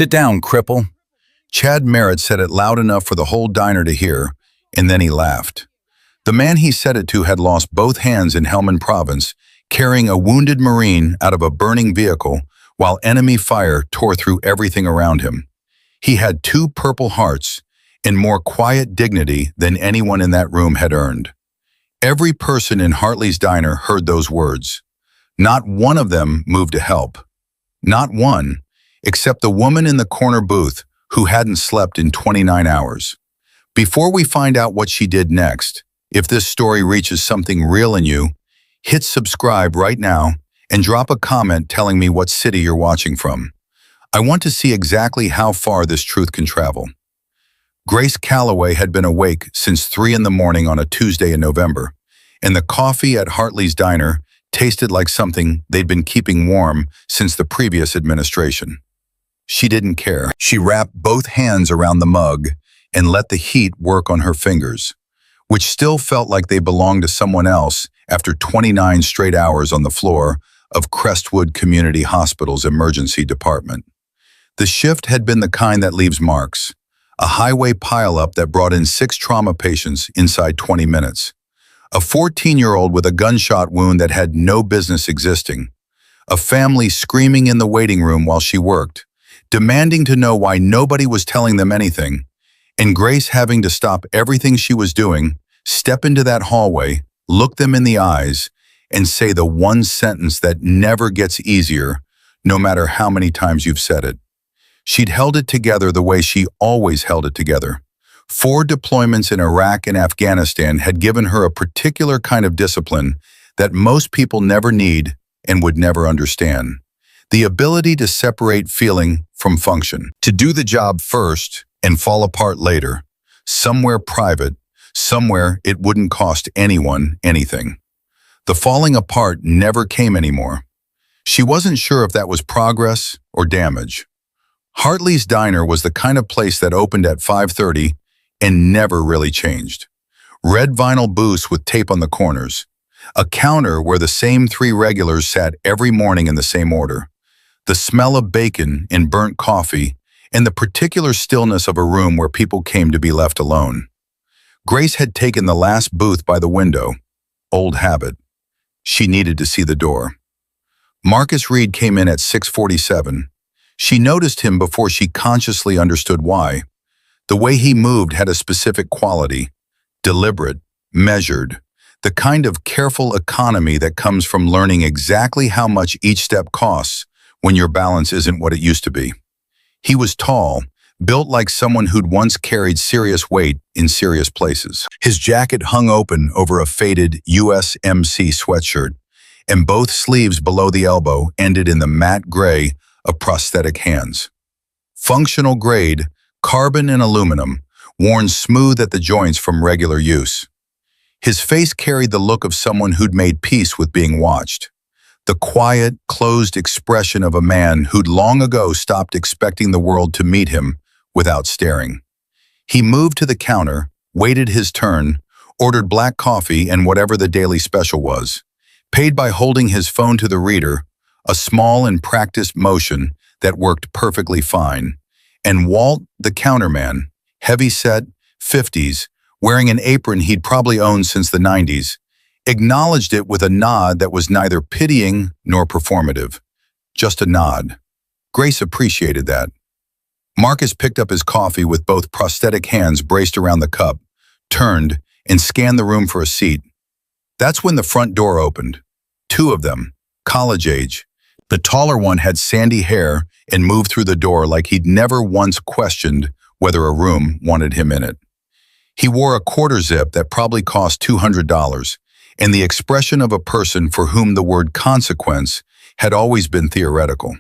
"Sit down, cripple." Chad Merritt said it loud enough for the whole diner to hear, and then he laughed. The man he said it to had lost both hands in Helmand Province, carrying a wounded Marine out of a burning vehicle while enemy fire tore through everything around him. He had 2 Purple Hearts and more quiet dignity than anyone in that room had earned. Every person in Hartley's diner heard those words. Not one of them moved to help. Not one, except the woman in the corner booth who hadn't slept in 29 hours. Before we find out what she did next, if this story reaches something real in you, hit subscribe right now and drop a comment telling me what city you're watching from. I want to see exactly how far this truth can travel. Grace Calloway had been awake since 3 in the morning on a Tuesday in November, and the coffee at Hartley's diner tasted like something they'd been keeping warm since the previous administration. She didn't care. She wrapped both hands around the mug and let the heat work on her fingers, which still felt like they belonged to someone else after 29 straight hours on the floor of Crestwood Community Hospital's emergency department. The shift had been the kind that leaves marks, a highway pileup that brought in 6 trauma patients inside 20 minutes, a 14-year-old with a gunshot wound that had no business existing, a family screaming in the waiting room while she worked, demanding to know why nobody was telling them anything, and Grace having to stop everything she was doing, step into that hallway, look them in the eyes, and say the one sentence that never gets easier, no matter how many times you've said it. She'd held it together the way she always held it together. 4 deployments in Iraq and Afghanistan had given her a particular kind of discipline that most people never need and would never understand. The ability to separate feeling from function, to do the job first and fall apart later, somewhere private, somewhere it wouldn't cost anyone anything. The falling apart never came anymore. She wasn't sure if that was progress or damage. Hartley's Diner was the kind of place that opened at 5:30 and never really changed. Red vinyl booths with tape on the corners. A counter where the same 3 regulars sat every morning in the same order. The smell of bacon and burnt coffee, and the particular stillness of a room where people came to be left alone. Grace had taken the last booth by the window. Old habit. She needed to see the door. Marcus Reed came in at 6:47. She noticed him before she consciously understood why. The way he moved had a specific quality, deliberate, measured, the kind of careful economy that comes from learning exactly how much each step costs when your balance isn't what it used to be. He was tall, built like someone who'd once carried serious weight in serious places. His jacket hung open over a faded USMC sweatshirt, and both sleeves below the elbow ended in the matte gray of prosthetic hands. Functional grade, carbon and aluminum, worn smooth at the joints from regular use. His face carried the look of someone who'd made peace with being watched. The quiet, closed expression of a man who'd long ago stopped expecting the world to meet him without staring. He moved to the counter, waited his turn, ordered black coffee and whatever the daily special was, paid by holding his phone to the reader, a small and practiced motion that worked perfectly fine, and Walt, the counterman, heavy-set, 50s, wearing an apron he'd probably owned since the 90s, acknowledged it with a nod that was neither pitying nor performative. Just a nod. Grace appreciated that. Marcus picked up his coffee with both prosthetic hands braced around the cup, turned, and scanned the room for a seat. That's when the front door opened. 2 of them, college age. The taller one had sandy hair and moved through the door like he'd never once questioned whether a room wanted him in it. He wore a quarter zip that probably cost $200, and the expression of a person for whom the word consequence had always been theoretical.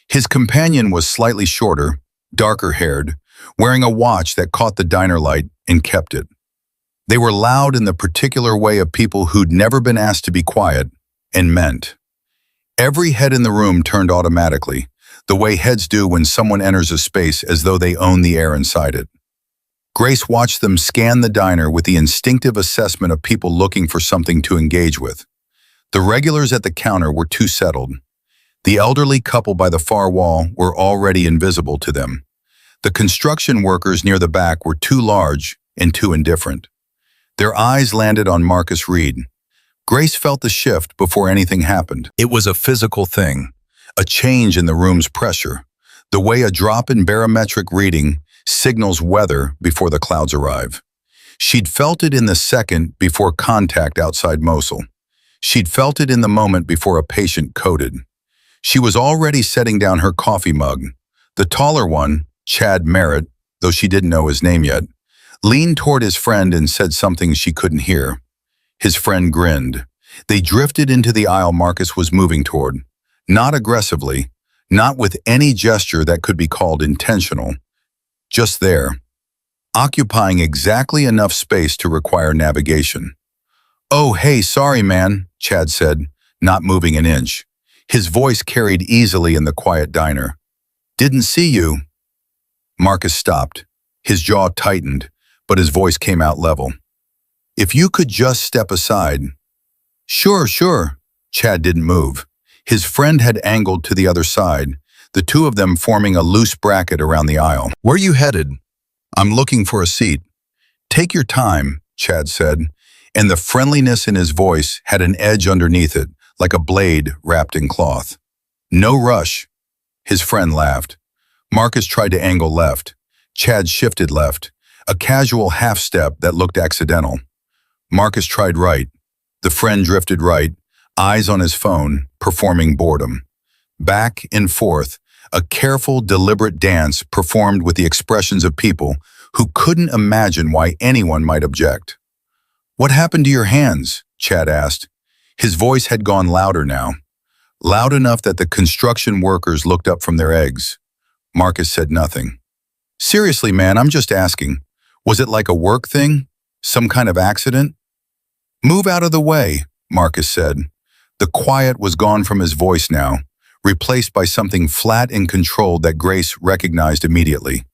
His companion was slightly shorter, darker-haired, wearing a watch that caught the diner light and kept it. They were loud in the particular way of people who'd never been asked to be quiet, and meant. Every head in the room turned automatically, the way heads do when someone enters a space as though they own the air inside it. Grace watched them scan the diner with the instinctive assessment of people looking for something to engage with. The regulars at the counter were too settled. The elderly couple by the far wall were already invisible to them. The construction workers near the back were too large and too indifferent. Their eyes landed on Marcus Reed. Grace felt the shift before anything happened. It was a physical thing, a change in the room's pressure, the way a drop in barometric reading signals weather before the clouds arrive. She'd felt it in the second before contact outside Mosul. She'd felt it in the moment before a patient coded. She was already setting down her coffee mug. The taller one, Chad Merritt, though she didn't know his name yet, leaned toward his friend and said something she couldn't hear. His friend grinned. They drifted into the aisle Marcus was moving toward. Not aggressively, not with any gesture that could be called intentional. Just there, occupying exactly enough space to require navigation. "Oh, hey, sorry, man," Chad said, not moving an inch. His voice carried easily in the quiet diner. "Didn't see you." Marcus stopped. His jaw tightened, but his voice came out level. "If you could just step aside." "Sure, sure." Chad didn't move. His friend had angled to the other side, the two of them forming a loose bracket around the aisle. "Where you headed?" "I'm looking for a seat." "Take your time," Chad said, and the friendliness in his voice had an edge underneath it, like a blade wrapped in cloth. "No rush." His friend laughed. Marcus tried to angle left. Chad shifted left, a casual half-step that looked accidental. Marcus tried right. The friend drifted right, eyes on his phone, performing boredom. Back and forth, a careful, deliberate dance performed with the expressions of people who couldn't imagine why anyone might object. "What happened to your hands?" Chad asked. His voice had gone louder now, loud enough that the construction workers looked up from their eggs. Marcus said nothing. "Seriously, man, I'm just asking. Was it like a work thing? Some kind of accident?" "Move out of the way," Marcus said. The quiet was gone from his voice now, replaced by something flat and controlled that Grace recognized immediately.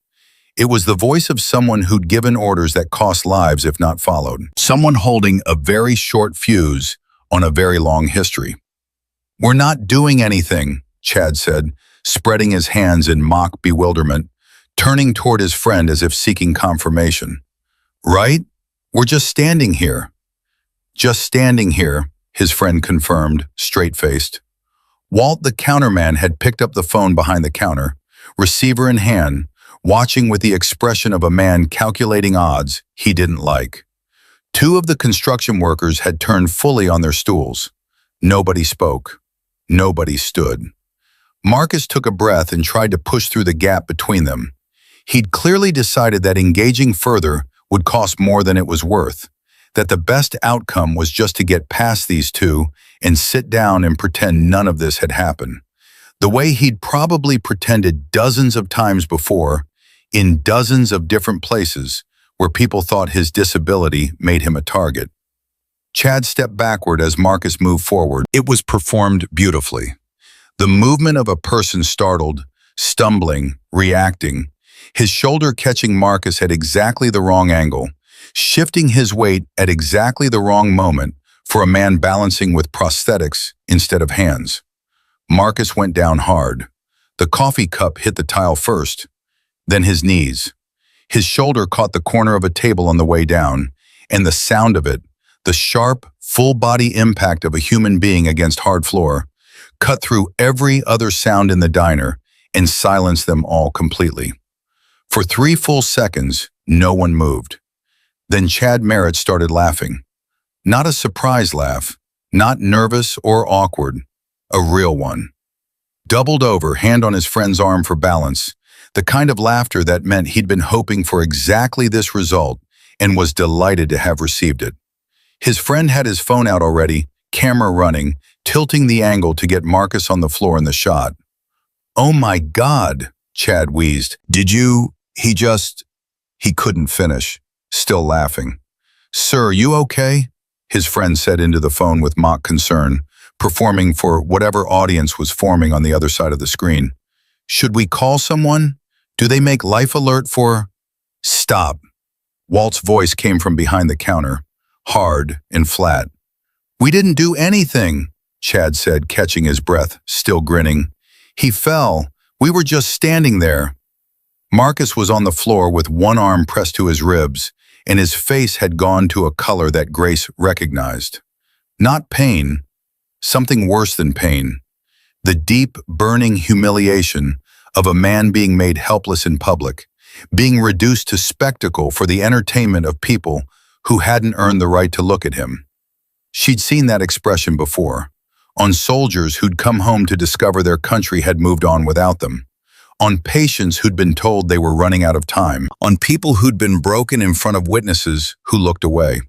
It was the voice of someone who'd given orders that cost lives if not followed. Someone holding a very short fuse on a very long history. "We're not doing anything," Chad said, spreading his hands in mock bewilderment, turning toward his friend as if seeking confirmation. "Right? We're just standing here." "Just standing here," his friend confirmed, straight-faced. Walt, the counterman, had picked up the phone behind the counter, receiver in hand, watching with the expression of a man calculating odds he didn't like. Two of the construction workers had turned fully on their stools. Nobody spoke. Nobody stood. Marcus took a breath and tried to push through the gap between them. He'd clearly decided that engaging further would cost more than it was worth, that the best outcome was just to get past these two and sit down and pretend none of this had happened. The way he'd probably pretended dozens of times before, in dozens of different places, where people thought his disability made him a target. Chad stepped backward as Marcus moved forward. It was performed beautifully. The movement of a person startled, stumbling, reacting, his shoulder catching Marcus at exactly the wrong angle, shifting his weight at exactly the wrong moment for a man balancing with prosthetics instead of hands. Marcus went down hard. The coffee cup hit the tile first, then his knees. His shoulder caught the corner of a table on the way down, and the sound of it, the sharp, full-body impact of a human being against hard floor, cut through every other sound in the diner and silenced them all completely. For 3 full seconds, no one moved. Then Chad Merritt started laughing. Not a surprise laugh, not nervous or awkward, a real one. Doubled over, hand on his friend's arm for balance, the kind of laughter that meant he'd been hoping for exactly this result and was delighted to have received it. His friend had his phone out already, camera running, tilting the angle to get Marcus on the floor in the shot. "Oh my God," Chad wheezed. He couldn't finish, still laughing. "Sir, you okay?" his friend said into the phone with mock concern, performing for whatever audience was forming on the other side of the screen. "Should we call someone? Do they make life alert for—" "Stop." Walt's voice came from behind the counter, hard and flat. "We didn't do anything," Chad said, catching his breath, still grinning. He fell. We were just standing there. Marcus was on the floor with one arm pressed to his ribs, and his face had gone to a color that Grace recognized. Not pain, something worse than pain. The deep, burning humiliation of a man being made helpless in public, being reduced to spectacle for the entertainment of people who hadn't earned the right to look at him. She'd seen that expression before, on soldiers who'd come home to discover their country had moved on without them, on patients who'd been told they were running out of time, on people who'd been broken in front of witnesses who looked away.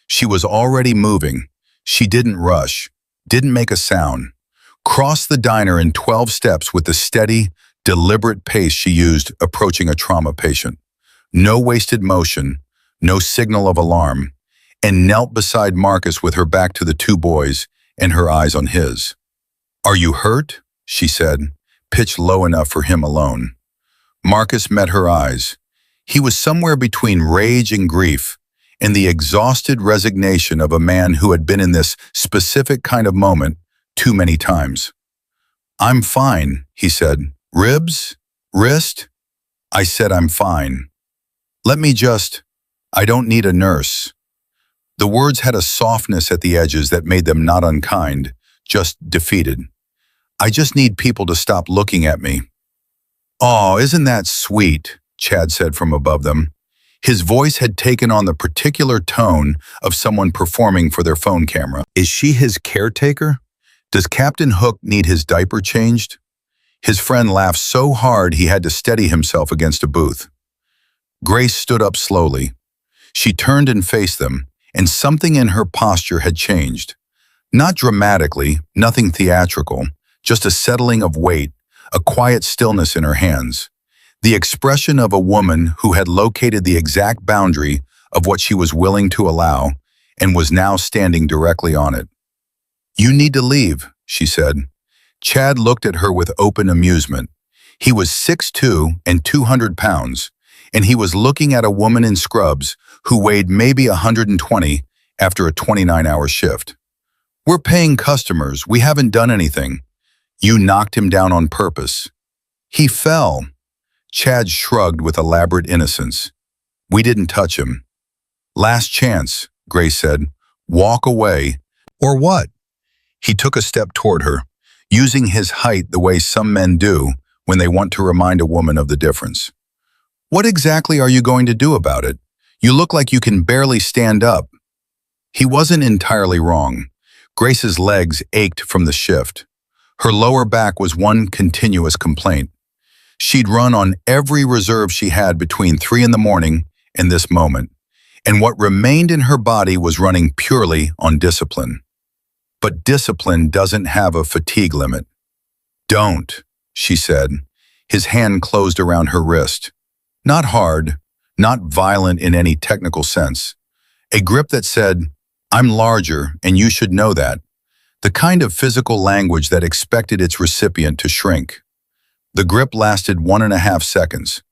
She was already moving. She didn't rush, didn't make a sound, crossed the diner in 12 steps with the steady, deliberate pace she used approaching a trauma patient. No wasted motion, no signal of alarm, and knelt beside Marcus with her back to the two boys and her eyes on his. "Are you hurt?" she said, pitched low enough for him alone. Marcus met her eyes. He was somewhere between rage and grief, and the exhausted resignation of a man who had been in this specific kind of moment too many times. "I'm fine," he said. "Ribs? Wrist?" I said I'm fine. I don't need a nurse." The words had a softness at the edges that made them not unkind, just defeated. "I just need people to stop looking at me." "Aw, isn't that sweet?" Chad said from above them. His voice had taken on the particular tone of someone performing for their phone camera. "Is she his caretaker? Does Captain Hook need his diaper changed?" His friend laughed so hard he had to steady himself against a booth. Grace stood up slowly. She turned and faced them, and something in her posture had changed. Not dramatically, nothing theatrical, just a settling of weight, a quiet stillness in her hands. The expression of a woman who had located the exact boundary of what she was willing to allow and was now standing directly on it. "You need to leave," she said. Chad looked at her with open amusement. He was 6'2" and 200 pounds, and he was looking at a woman in scrubs who weighed maybe 120 after a 29-hour shift. "We're paying customers. We haven't done anything." "You knocked him down on purpose." "He fell." Chad shrugged with elaborate innocence. "We didn't touch him." "Last chance," Grace said. "Walk away." "Or what?" He took a step toward her, using his height the way some men do when they want to remind a woman of the difference. "What exactly are you going to do about it? You look like you can barely stand up." He wasn't entirely wrong. Grace's legs ached from the shift. Her lower back was one continuous complaint. She'd run on every reserve she had between 3 in the morning and this moment, and what remained in her body was running purely on discipline. But discipline doesn't have a fatigue limit. "Don't," she said. His hand closed around her wrist. Not hard, not violent in any technical sense. A grip that said, "I'm larger and you should know that." The kind of physical language that expected its recipient to shrink. The grip lasted 1.5 seconds.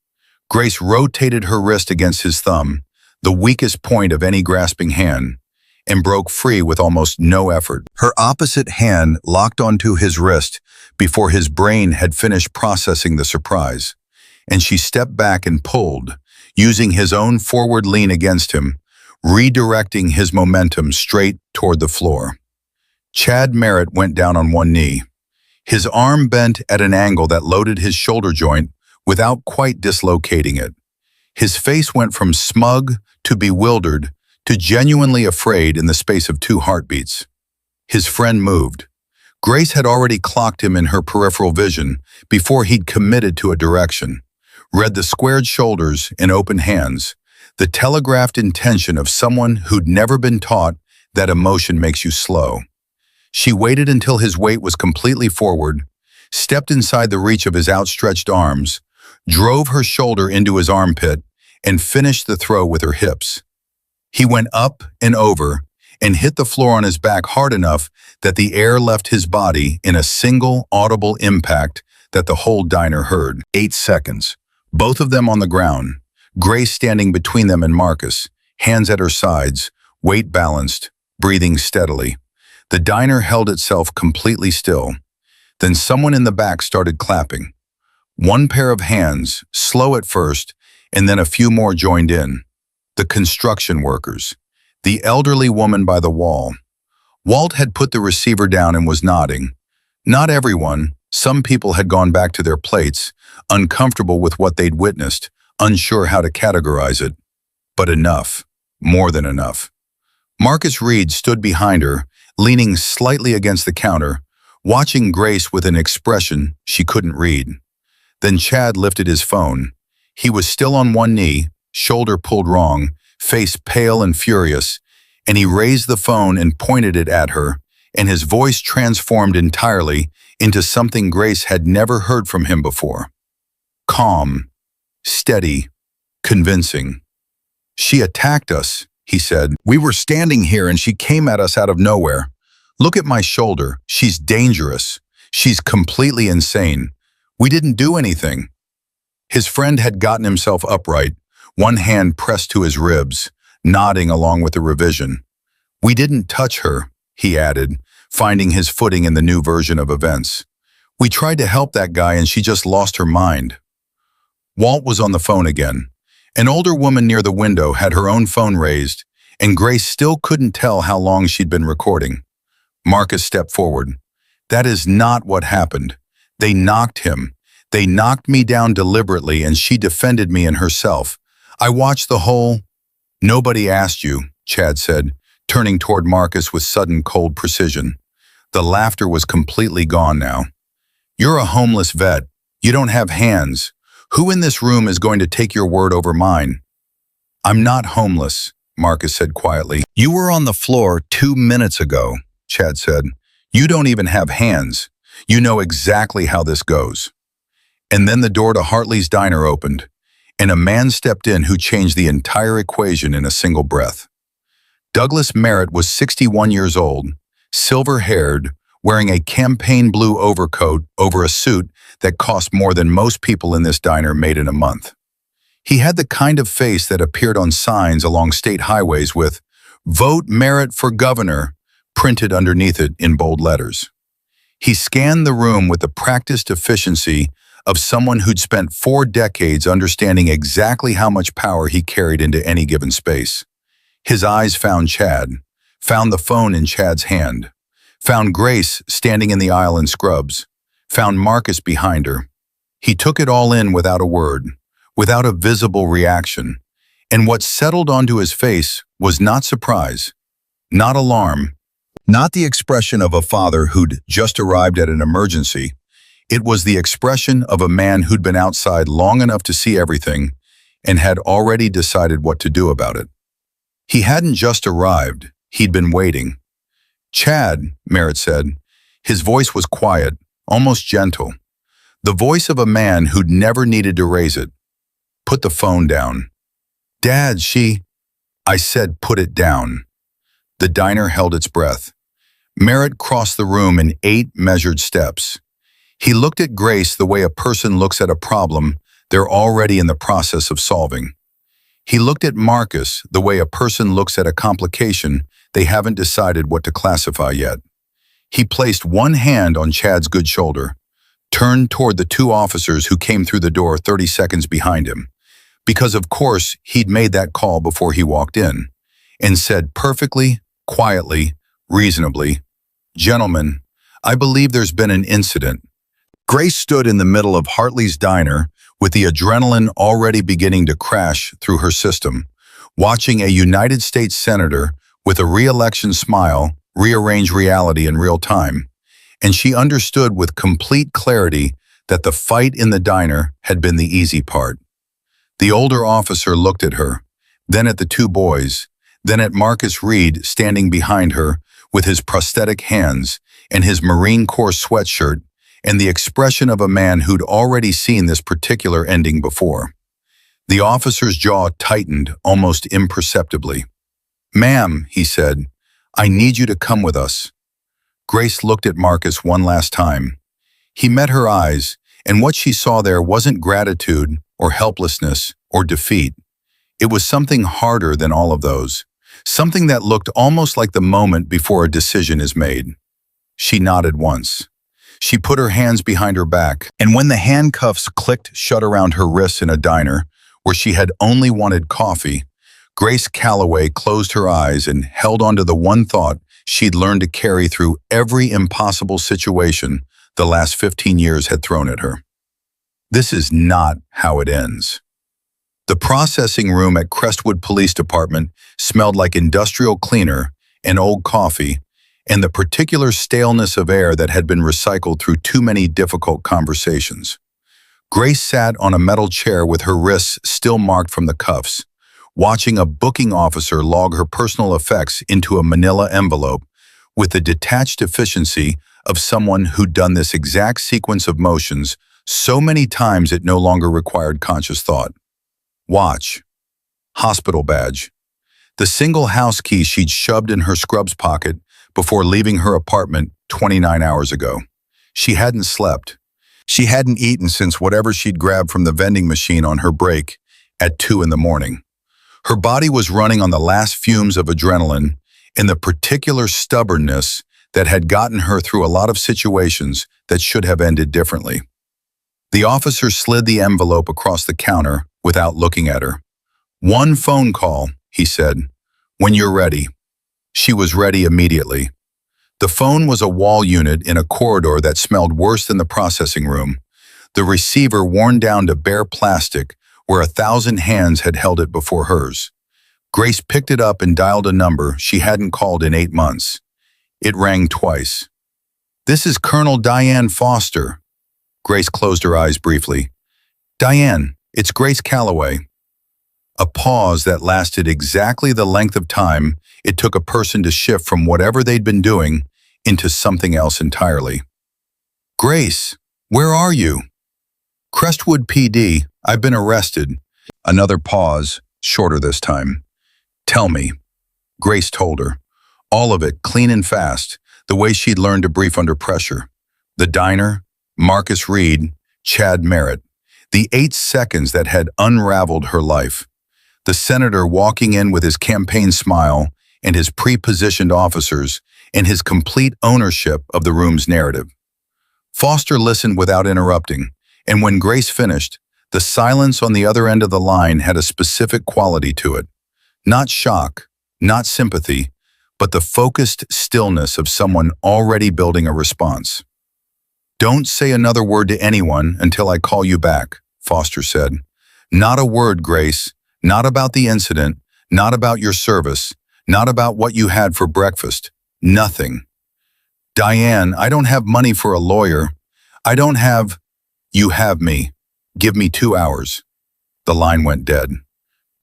Grace rotated her wrist against his thumb, the weakest point of any grasping hand, and broke free with almost no effort. Her opposite hand locked onto his wrist before his brain had finished processing the surprise, and she stepped back and pulled, using his own forward lean against him, redirecting his momentum straight toward the floor. Chad Merritt went down on one knee. His arm bent at an angle that loaded his shoulder joint without quite dislocating it. His face went from smug to bewildered to genuinely afraid in the space of 2 heartbeats. His friend moved. Grace had already clocked him in her peripheral vision before he'd committed to a direction, read the squared shoulders and open hands, the telegraphed intention of someone who'd never been taught that emotion makes you slow. She waited until his weight was completely forward, stepped inside the reach of his outstretched arms, drove her shoulder into his armpit, and finished the throw with her hips. He went up and over and hit the floor on his back hard enough that the air left his body in a single audible impact that the whole diner heard. 8 seconds, both of them on the ground, Grace standing between them and Marcus, hands at her sides, weight balanced, breathing steadily. The diner held itself completely still. Then someone in the back started clapping. One pair of hands, slow at first, and then a few more joined in. The construction workers. The elderly woman by the wall. Walt had put the receiver down and was nodding. Not everyone. Some people had gone back to their plates, uncomfortable with what they'd witnessed, unsure how to categorize it. But enough. More than enough. Marcus Reed stood behind her, leaning slightly against the counter, watching Grace with an expression she couldn't read. Then Chad lifted his phone. He was still on one knee, shoulder pulled wrong, face pale and furious, and he raised the phone and pointed it at her, and his voice transformed entirely into something Grace had never heard from him before. Calm, steady, convincing. "She attacked us," he said. "We were standing here and she came at us out of nowhere. Look at my shoulder. She's dangerous. She's completely insane. We didn't do anything." His friend had gotten himself upright, one hand pressed to his ribs, nodding along with the revision. "We didn't touch her," he added, finding his footing in the new version of events. "We tried to help that guy and she just lost her mind." Walt was on the phone again. An older woman near the window had her own phone raised, and Grace still couldn't tell how long she'd been recording. Marcus stepped forward. "That is not what happened. They knocked him. They knocked me down deliberately and she defended me and herself. I watched the whole—" "Nobody asked you," Chad said, turning toward Marcus with sudden cold precision. The laughter was completely gone now. "You're a homeless vet. You don't have hands. Who in this room is going to take your word over mine?" "I'm not homeless," Marcus said quietly. "You were on the floor 2 minutes ago," Chad said. "You don't even have hands. You know exactly how this goes." And then the door to Hartley's diner opened, and a man stepped in who changed the entire equation in a single breath. Douglas Merritt was 61 years old, silver-haired, wearing a campaign blue overcoat over a suit that cost more than most people in this diner made in a month. He had the kind of face that appeared on signs along state highways with "Vote Merritt for Governor" printed underneath it in bold letters. He scanned the room with the practiced efficiency of someone who'd spent 4 decades understanding exactly how much power he carried into any given space. His eyes found Chad, found the phone in Chad's hand, found Grace standing in the aisle in scrubs, found Marcus behind her. He took it all in without a word, without a visible reaction, and what settled onto his face was not surprise, not alarm, not the expression of a father who'd just arrived at an emergency. It was the expression of a man who'd been outside long enough to see everything and had already decided what to do about it. He hadn't just arrived, he'd been waiting. "Chad," Merritt said. His voice was quiet, almost gentle. The voice of a man who'd never needed to raise it. "Put the phone down." "Dad, she—" "I said put it down." The diner held its breath. Merritt crossed the room in 8 measured steps. He looked at Grace the way a person looks at a problem they're already in the process of solving. He looked at Marcus the way a person looks at a complication they haven't decided what to classify yet. He placed one hand on Chad's good shoulder, turned toward the 2 officers who came through the door 30 seconds behind him, because of course he'd made that call before he walked in, and said perfectly, quietly, reasonably, "Gentlemen, I believe there's been an incident." Grace stood in the middle of Hartley's diner with the adrenaline already beginning to crash through her system, watching a United States senator with a re-election smile rearrange reality in real time, and she understood with complete clarity that the fight in the diner had been the easy part. The older officer looked at her, then at the 2 boys, then at Marcus Reed standing behind her with his prosthetic hands and his Marine Corps sweatshirt and the expression of a man who'd already seen this particular ending before. The officer's jaw tightened almost imperceptibly. "Ma'am," he said, "I need you to come with us." Grace looked at Marcus one last time. He met her eyes, and what she saw there wasn't gratitude or helplessness or defeat. It was something harder than all of those, Something that looked almost like the moment before a decision is made. She nodded once. She put her hands behind her back, and when the handcuffs clicked shut around her wrists in a diner, where she had only wanted coffee, Grace Calloway closed her eyes and held onto the one thought she'd learned to carry through every impossible situation the last 15 years had thrown at her. This is not how it ends. The processing room at Crestwood Police Department smelled like industrial cleaner and old coffee, and the particular staleness of air that had been recycled through too many difficult conversations. Grace sat on a metal chair with her wrists still marked from the cuffs, watching a booking officer log her personal effects into a manila envelope with the detached efficiency of someone who'd done this exact sequence of motions so many times it no longer required conscious thought. Watch. Hospital badge. The single house key she'd shoved in her scrubs pocket before leaving her apartment 29 hours ago. She hadn't slept. She hadn't eaten since whatever she'd grabbed from the vending machine on her break at 2 in the morning. Her body was running on the last fumes of adrenaline and the particular stubbornness that had gotten her through a lot of situations that should have ended differently. The officer slid the envelope across the counter without looking at her. "One phone call," he said. "When you're ready." She was ready immediately. The phone was a wall unit in a corridor that smelled worse than the processing room, the receiver worn down to bare plastic where 1,000 hands had held it before hers. Grace picked it up and dialed a number she hadn't called in 8 months. It rang twice. "This is Colonel Diane Foster." Grace closed her eyes briefly. "Diane, it's Grace Calloway." A pause that lasted exactly the length of time it took a person to shift from whatever they'd been doing into something else entirely. "Grace, where are you?" "Crestwood PD, I've been arrested." Another pause, shorter this time. "Tell me." Grace told her. All of it, clean and fast, the way she'd learned to brief under pressure. The diner, Marcus Reed, Chad Merritt. The 8 seconds that had unraveled her life. The senator walking in with his campaign smile and his pre-positioned officers and his complete ownership of the room's narrative. Foster listened without interrupting, and when Grace finished, the silence on the other end of the line had a specific quality to it. Not shock, not sympathy, but the focused stillness of someone already building a response. "Don't say another word to anyone until I call you back," Foster said. "Not a word, Grace. Not about the incident, not about your service, not about what you had for breakfast. Nothing." "Diane, I don't have money for a lawyer. I don't have—" "You have me. Give me 2 hours." The line went dead.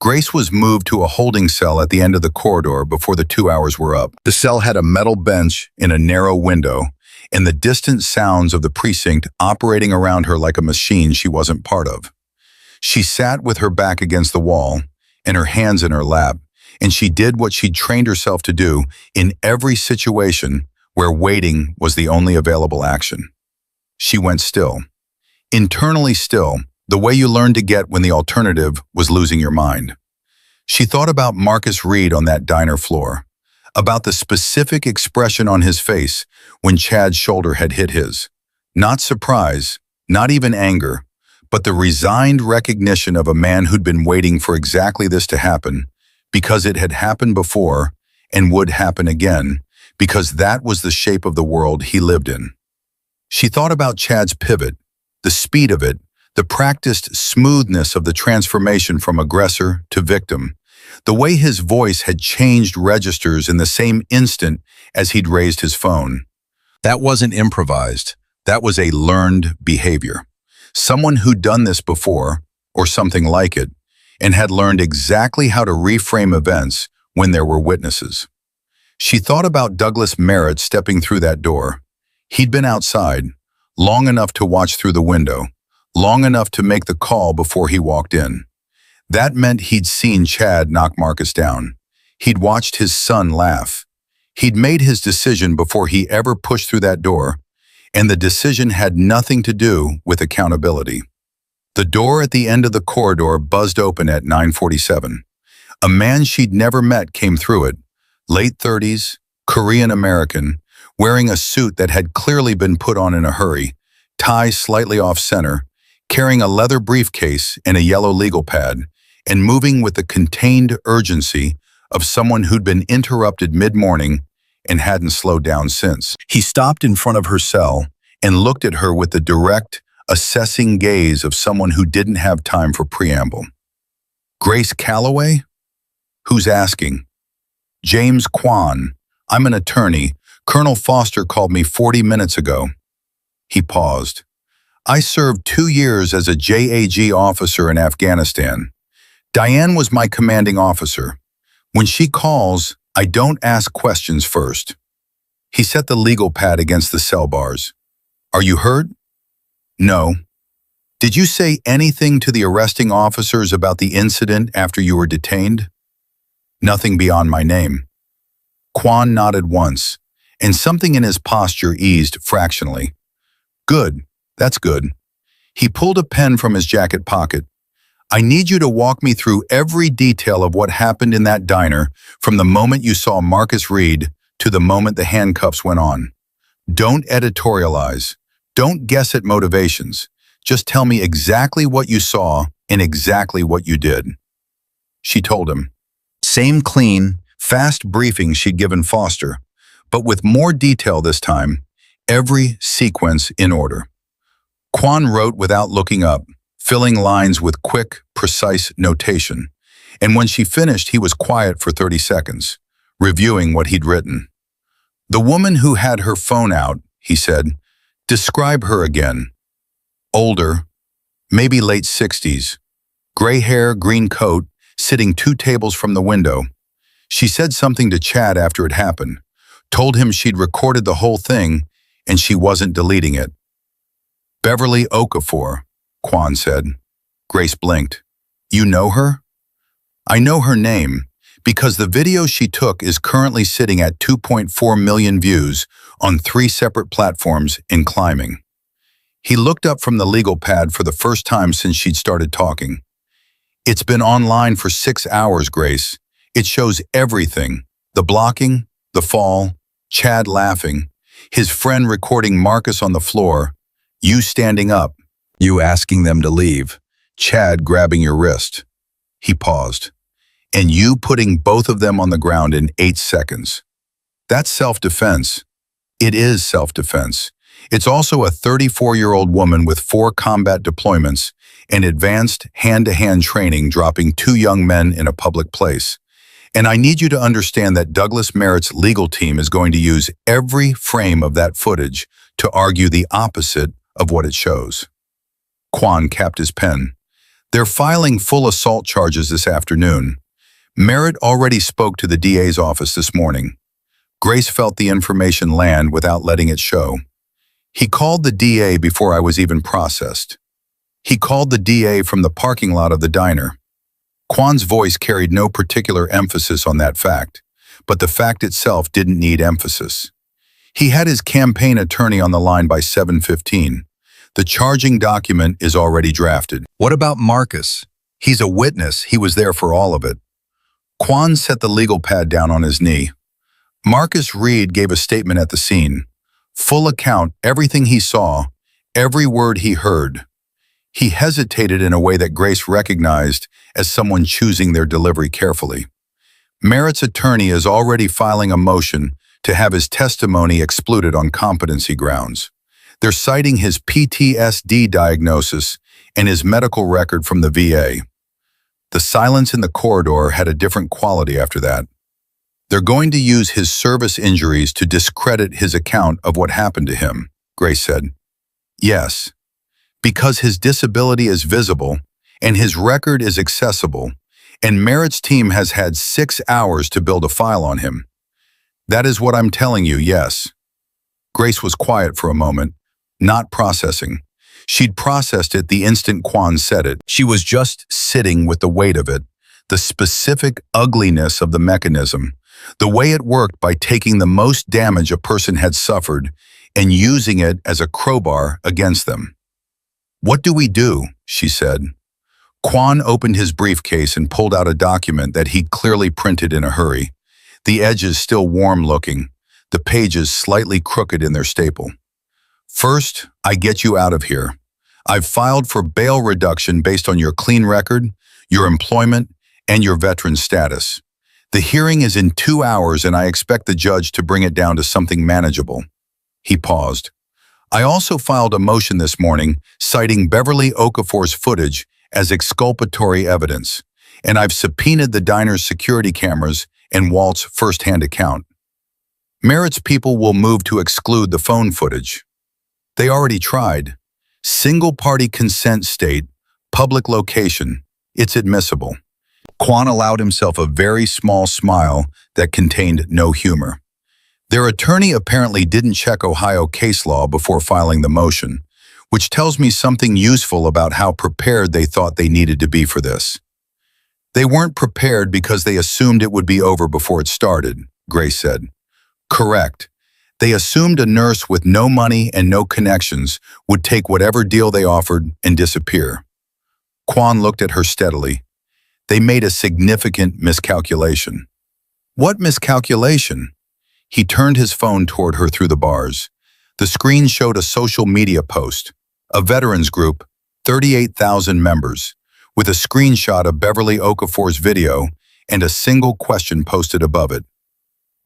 Grace was moved to a holding cell at the end of the corridor before the 2 hours were up. The cell had a metal bench in a narrow window, and the distant sounds of the precinct operating around her like a machine she wasn't part of. She sat with her back against the wall and her hands in her lap, and she did what she'd trained herself to do in every situation where waiting was the only available action. She went still. Internally still, the way you learned to get when the alternative was losing your mind. She thought about Marcus Reed on that diner floor, about the specific expression on his face when Chad's shoulder had hit his. Not surprise, not even anger, but the resigned recognition of a man who'd been waiting for exactly this to happen, because it had happened before and would happen again, because that was the shape of the world he lived in. She thought about Chad's pivot, the speed of it, the practiced smoothness of the transformation from aggressor to victim, the way his voice had changed registers in the same instant as he'd raised his phone. That wasn't improvised. That was a learned behavior. Someone who'd done this before, or something like it, and had learned exactly how to reframe events when there were witnesses. She thought about Douglas Merritt stepping through that door. He'd been outside, long enough to watch through the window, long enough to make the call before he walked in. That meant he'd seen Chad knock Marcus down. He'd watched his son laugh. He'd made his decision before he ever pushed through that door, and the decision had nothing to do with accountability. The door at the end of the corridor buzzed open at 9:47. A man she'd never met came through it, late 30s, Korean-American, wearing a suit that had clearly been put on in a hurry, tie slightly off-center, carrying a leather briefcase and a yellow legal pad, and moving with the contained urgency of someone who'd been interrupted mid-morning and hadn't slowed down since. He stopped in front of her cell and looked at her with the direct, assessing gaze of someone who didn't have time for preamble. Grace Calloway? Who's asking? James Kwan. I'm an attorney. Colonel Foster called me 40 minutes ago. He paused. I served 2 years as a JAG officer in Afghanistan. Diane was my commanding officer. When she calls, I don't ask questions first. He set the legal pad against the cell bars. Are you hurt? No. Did you say anything to the arresting officers about the incident after you were detained? Nothing beyond my name. Kwan nodded once, and something in his posture eased fractionally. Good, that's good. He pulled a pen from his jacket pocket. I need you to walk me through every detail of what happened in that diner from the moment you saw Marcus Reed to the moment the handcuffs went on. Don't editorialize. Don't guess at motivations. Just tell me exactly what you saw and exactly what you did. She told him. Same clean, fast briefing she'd given Foster, but with more detail this time, every sequence in order. Kwan wrote without looking up, filling lines with quick, precise notation, and when she finished, he was quiet for 30 seconds, reviewing what he'd written. The woman who had her phone out, he said, describe her again. Older, maybe late 60s, gray hair, green coat, sitting 2 tables from the window. She said something to Chad after it happened, told him she'd recorded the whole thing and she wasn't deleting it. Beverly Okafor, Kwan said. Grace blinked. You know her? I know her name because the video she took is currently sitting at 2.4 million views on 3 separate platforms and climbing. He looked up from the legal pad for the first time since she'd started talking. It's been online for 6 hours, Grace. It shows everything. The blocking, the fall, Chad laughing, his friend recording Marcus on the floor, you standing up, you asking them to leave, Chad grabbing your wrist. He paused. And you putting both of them on the ground in 8 seconds. That's self-defense. It is self-defense. It's also a 34-year-old woman with 4 combat deployments and advanced hand-to-hand training dropping 2 young men in a public place. And I need you to understand that Douglas Merritt's legal team is going to use every frame of that footage to argue the opposite of what it shows. Kwan capped his pen. They're filing full assault charges this afternoon. Merritt already spoke to the DA's office this morning. Grace felt the information land without letting it show. He called the DA before I was even processed. He called the DA from the parking lot of the diner. Kwan's voice carried no particular emphasis on that fact, but the fact itself didn't need emphasis. He had his campaign attorney on the line by 7:15. The charging document is already drafted. What about Marcus? He's a witness. He was there for all of it. Kwan set the legal pad down on his knee. Marcus Reed gave a statement at the scene. Full account, everything he saw, every word he heard. He hesitated in a way that Grace recognized as someone choosing their delivery carefully. Merritt's attorney is already filing a motion to have his testimony excluded on competency grounds. They're citing his PTSD diagnosis and his medical record from the VA. The silence in the corridor had a different quality after that. They're going to use his service injuries to discredit his account of what happened to him, Grace said. Yes, because his disability is visible and his record is accessible, and Merritt's team has had 6 hours to build a file on him. That is what I'm telling you, yes. Grace was quiet for a moment, not processing. She'd processed it the instant Kwan said it. She was just sitting with the weight of it, the specific ugliness of the mechanism, the way it worked by taking the most damage a person had suffered and using it as a crowbar against them. What do we do? She said. Quan opened his briefcase and pulled out a document that he'd clearly printed in a hurry. The edges still warm-looking, the pages slightly crooked in their staple. First, I get you out of here. I've filed for bail reduction based on your clean record, your employment, and your veteran status. The hearing is in 2 hours and I expect the judge to bring it down to something manageable. He paused. I also filed a motion this morning citing Beverly Okafor's footage as exculpatory evidence, and I've subpoenaed the diner's security cameras and Walt's first-hand account. Merritt's people will move to exclude the phone footage. They already tried. Single-party consent state, public location, it's admissible. Quan allowed himself a very small smile that contained no humor. Their attorney apparently didn't check Ohio case law before filing the motion, which tells me something useful about how prepared they thought they needed to be for this. They weren't prepared because they assumed it would be over before it started, Grace said. Correct. They assumed a nurse with no money and no connections would take whatever deal they offered and disappear. Quan looked at her steadily. They made a significant miscalculation. What miscalculation? He turned his phone toward her through the bars. The screen showed a social media post, a veterans group, 38,000 members, with a screenshot of Beverly Okafor's video and a single question posted above it.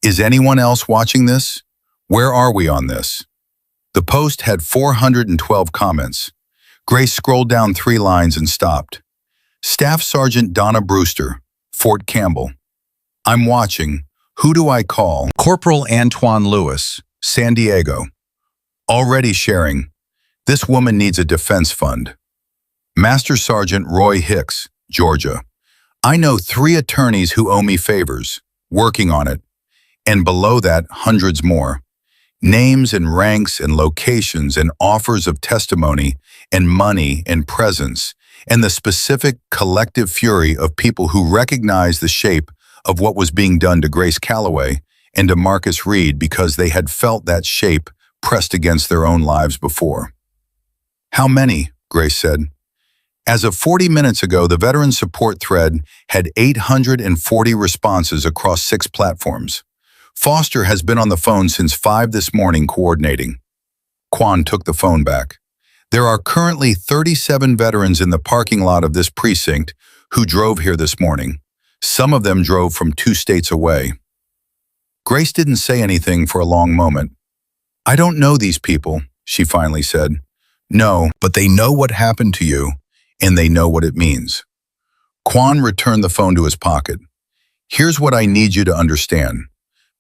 Is anyone else watching this? Where are we on this? The post had 412 comments. Grace scrolled down 3 lines and stopped. Staff Sergeant Donna Brewster, Fort Campbell. I'm watching. Who do I call? Corporal Antoine Lewis, San Diego. Already sharing. This woman needs a defense fund. Master Sergeant Roy Hicks, Georgia. I know 3 attorneys who owe me favors. Working on it. And below that, hundreds more. Names and ranks and locations and offers of testimony and money and presence and the specific collective fury of people who recognize the shape of what was being done to Grace Calloway and to Marcus Reed because they had felt that shape pressed against their own lives before. How many? Grace said. As of 40 minutes ago, the veteran support thread had 840 responses across 6 platforms. Foster has been on the phone since 5 this morning coordinating. Quan took the phone back. There are currently 37 veterans in the parking lot of this precinct who drove here this morning. Some of them drove from 2 states away. Grace didn't say anything for a long moment. I don't know these people, she finally said. No, but they know what happened to you, and they know what it means. Quan returned the phone to his pocket. Here's what I need you to understand.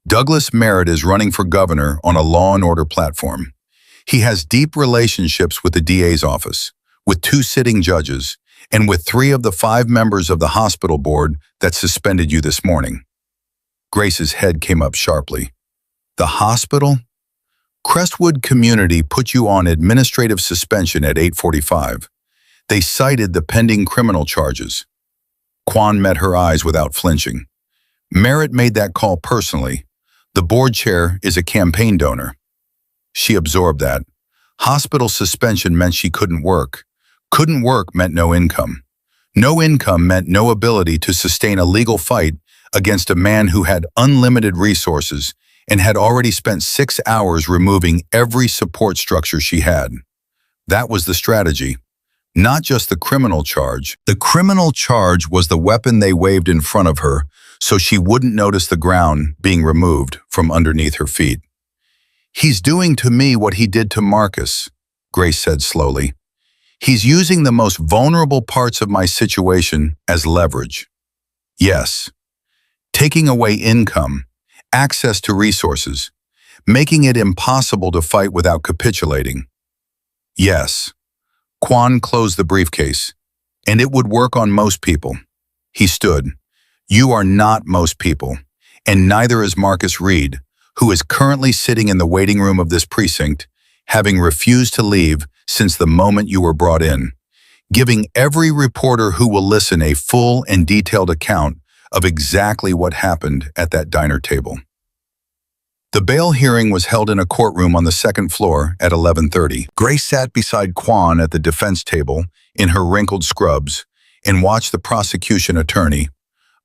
Douglas Merritt is running for governor on a law and order platform. He has deep relationships with the DA's office, with 2 sitting judges, and with 3 of the 5 members of the hospital board that suspended you this morning. Grace's head came up sharply. The hospital? Crestwood Community put you on administrative suspension at 8:45. They cited the pending criminal charges. Quan met her eyes without flinching. Merritt made that call personally. The board chair is a campaign donor. She absorbed that. Hospital suspension meant she couldn't work. Couldn't work meant no income. No income meant no ability to sustain a legal fight against a man who had unlimited resources and had already spent 6 hours removing every support structure she had. That was the strategy. Not just the criminal charge. The criminal charge was the weapon they waved in front of her so she wouldn't notice the ground being removed from underneath her feet. He's doing to me what he did to Marcus, Grace said slowly. He's using the most vulnerable parts of my situation as leverage. Yes. Taking away income, access to resources, making it impossible to fight without capitulating. Yes. Quan closed the briefcase, and it would work on most people. He stood. You are not most people, and neither is Marcus Reed, who is currently sitting in the waiting room of this precinct, having refused to leave since the moment you were brought in, giving every reporter who will listen a full and detailed account of exactly what happened at that diner table. The bail hearing was held in a courtroom on the 2nd floor at 11:30. Grace sat beside Quan at the defense table in her wrinkled scrubs, and watched the prosecution attorney,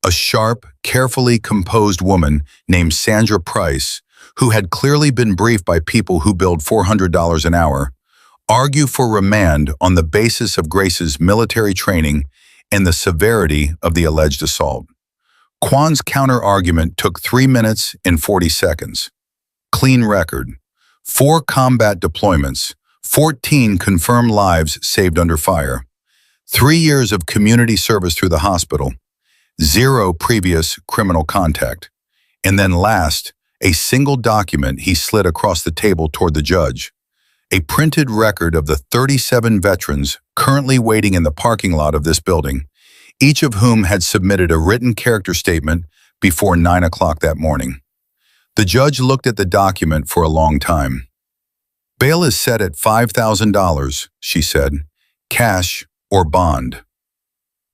a sharp, carefully composed woman named Sandra Price, who had clearly been briefed by people who billed $400 an hour, argue for remand on the basis of Grace's military training and the severity of the alleged assault. Kwan's counter-argument took 3 minutes and 40 seconds. Clean record. 4 combat deployments, 14 confirmed lives saved under fire, 3 years of community service through the hospital, 0 previous criminal contact, and then last, a single document he slid across the table toward the judge, a printed record of the 37 veterans currently waiting in the parking lot of this building, each of whom had submitted a written character statement before 9 o'clock that morning. The judge looked at the document for a long time. "Bail is set at $5,000, she said, cash or bond."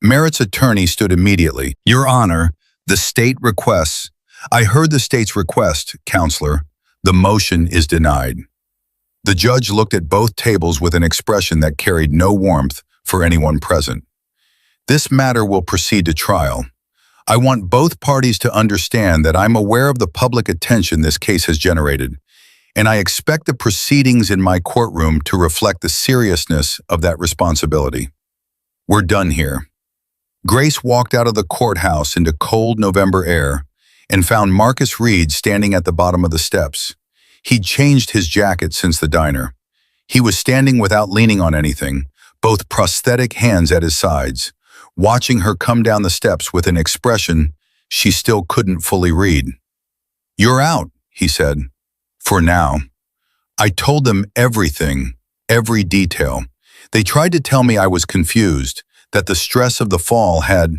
Merritt's attorney stood immediately. "Your Honor, the state requests." "I heard the state's request, Counselor. The motion is denied." The judge looked at both tables with an expression that carried no warmth for anyone present. "This matter will proceed to trial. I want both parties to understand that I'm aware of the public attention this case has generated, and I expect the proceedings in my courtroom to reflect the seriousness of that responsibility. We're done here." Grace walked out of the courthouse into cold November air and found Marcus Reed standing at the bottom of the steps. He'd changed his jacket since the diner. He was standing without leaning on anything, both prosthetic hands at his sides, watching her come down the steps with an expression she still couldn't fully read. "You're out," he said. "For now." I told them everything, every detail. They tried to tell me I was confused, that the stress of the fall had...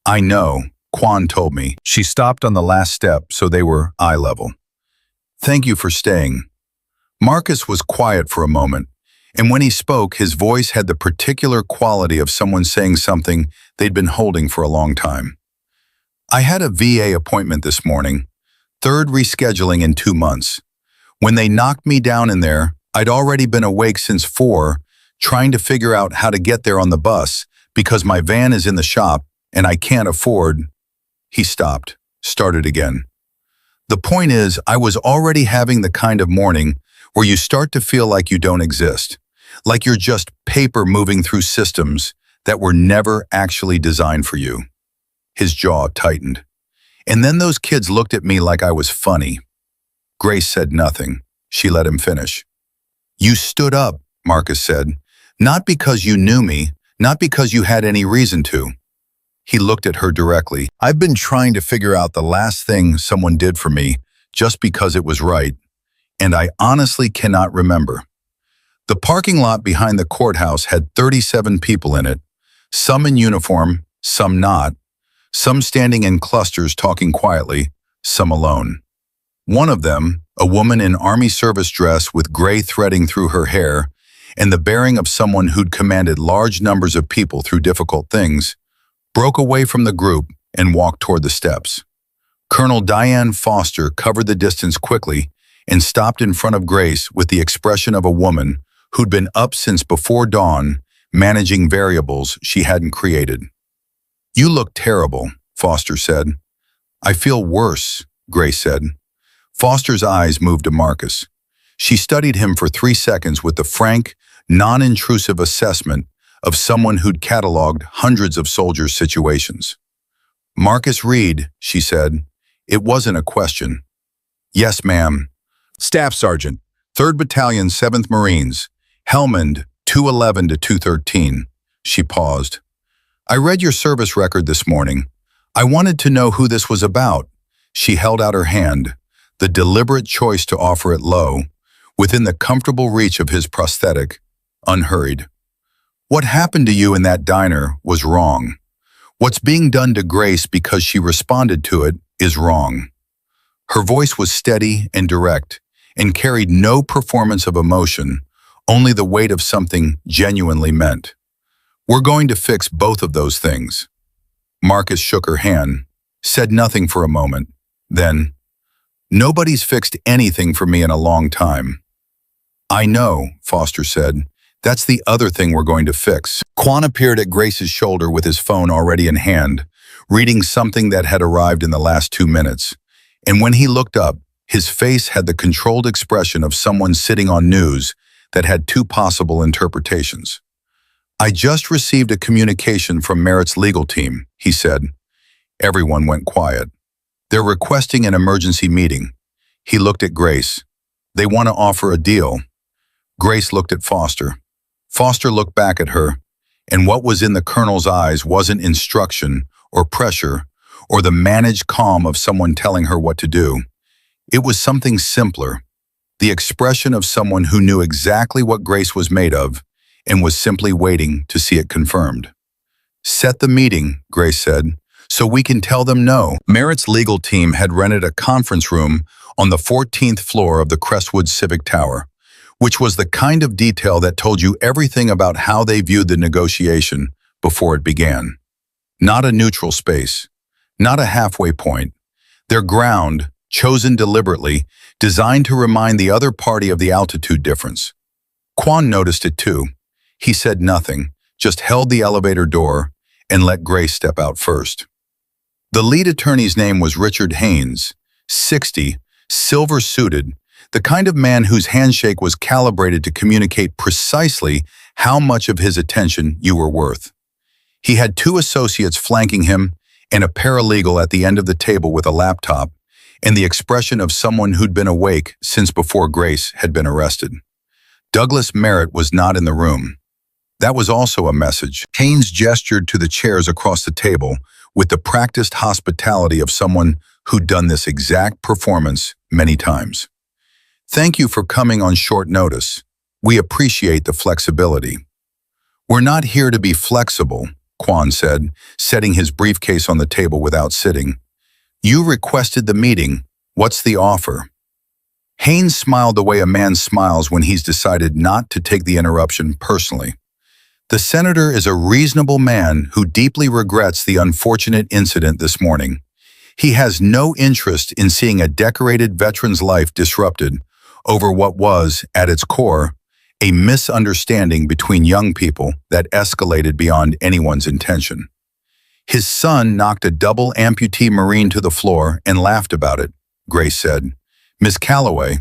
"I know," Kwan told me. She stopped on the last step, so they were eye level. "Thank you for staying." Marcus was quiet for a moment, and when he spoke, his voice had the particular quality of someone saying something they'd been holding for a long time. "I had a VA appointment this morning, 3rd rescheduling in 2 months. When they knocked me down in there, I'd already been awake since 4, trying to figure out how to get there on the bus because my van is in the shop and I can't afford..." He stopped, started again. "The point is, I was already having the kind of morning where you start to feel like you don't exist, like you're just paper moving through systems that were never actually designed for you." His jaw tightened. "And then those kids looked at me like I was funny." Grace said nothing. She let him finish. "You stood up," Marcus said, "not because you knew me, not because you had any reason to." He looked at her directly. "I've been trying to figure out the last thing someone did for me just because it was right, and I honestly cannot remember." The parking lot behind the courthouse had 37 people in it, some in uniform, some not, some standing in clusters talking quietly, some alone. One of them, a woman in army service dress with gray threading through her hair and the bearing of someone who'd commanded large numbers of people through difficult things, broke away from the group and walked toward the steps. Colonel Diane Foster covered the distance quickly and stopped in front of Grace with the expression of a woman who'd been up since before dawn, managing variables she hadn't created. "You look terrible," Foster said. "I feel worse," Grace said. Foster's eyes moved to Marcus. She studied him for 3 seconds with the frank, non-intrusive assessment of someone who'd cataloged hundreds of soldiers' situations. "Marcus Reed," she said. It wasn't a question. "Yes, ma'am." "Staff Sergeant, 3rd Battalion, 7th Marines, Helmand, 211 to 213. She paused. "I read your service record this morning. I wanted to know who this was about." She held out her hand, the deliberate choice to offer it low, within the comfortable reach of his prosthetic, unhurried. "What happened to you in that diner was wrong. What's being done to Grace because she responded to it is wrong." Her voice was steady and direct, and carried no performance of emotion, only the weight of something genuinely meant. "We're going to fix both of those things." Marcus shook her hand, said nothing for a moment, then, "Nobody's fixed anything for me in a long time." "I know," Foster said. "That's the other thing we're going to fix." Quan appeared at Grace's shoulder with his phone already in hand, reading something that had arrived in the last 2 minutes. And when he looked up, his face had the controlled expression of someone sitting on news that had two possible interpretations. "I just received a communication from Merritt's legal team," he said. Everyone went quiet. "They're requesting an emergency meeting." He looked at Grace. "They want to offer a deal." Grace looked at Foster. Foster looked back at her, and what was in the colonel's eyes wasn't instruction or pressure or the managed calm of someone telling her what to do. It was something simpler, the expression of someone who knew exactly what Grace was made of and was simply waiting to see it confirmed. "Set the meeting," Grace said, "so we can tell them no." Merritt's legal team had rented a conference room on the 14th floor of the Crestwood Civic Tower, which was the kind of detail that told you everything about how they viewed the negotiation before it began. Not a neutral space, not a halfway point. Their ground, chosen deliberately, designed to remind the other party of the altitude difference. Quan noticed it too. He said nothing, just held the elevator door and let Grace step out first. The lead attorney's name was Richard Haynes, 60, silver-suited, the kind of man whose handshake was calibrated to communicate precisely how much of his attention you were worth. He had two associates flanking him and a paralegal at the end of the table with a laptop and the expression of someone who'd been awake since before Grace had been arrested. Douglas Merritt was not in the room. That was also a message. Haynes gestured to the chairs across the table with the practiced hospitality of someone who'd done this exact performance many times. "Thank you for coming on short notice. We appreciate the flexibility." "We're not here to be flexible," Quan said, setting his briefcase on the table without sitting. "You requested the meeting. What's the offer?" Haynes smiled the way a man smiles when he's decided not to take the interruption personally. "The senator is a reasonable man who deeply regrets the unfortunate incident this morning. He has no interest in seeing a decorated veteran's life disrupted over what was, at its core, a misunderstanding between young people that escalated beyond anyone's intention. His son knocked a double amputee Marine to the floor and laughed about it," Grace said. "Miss Calloway,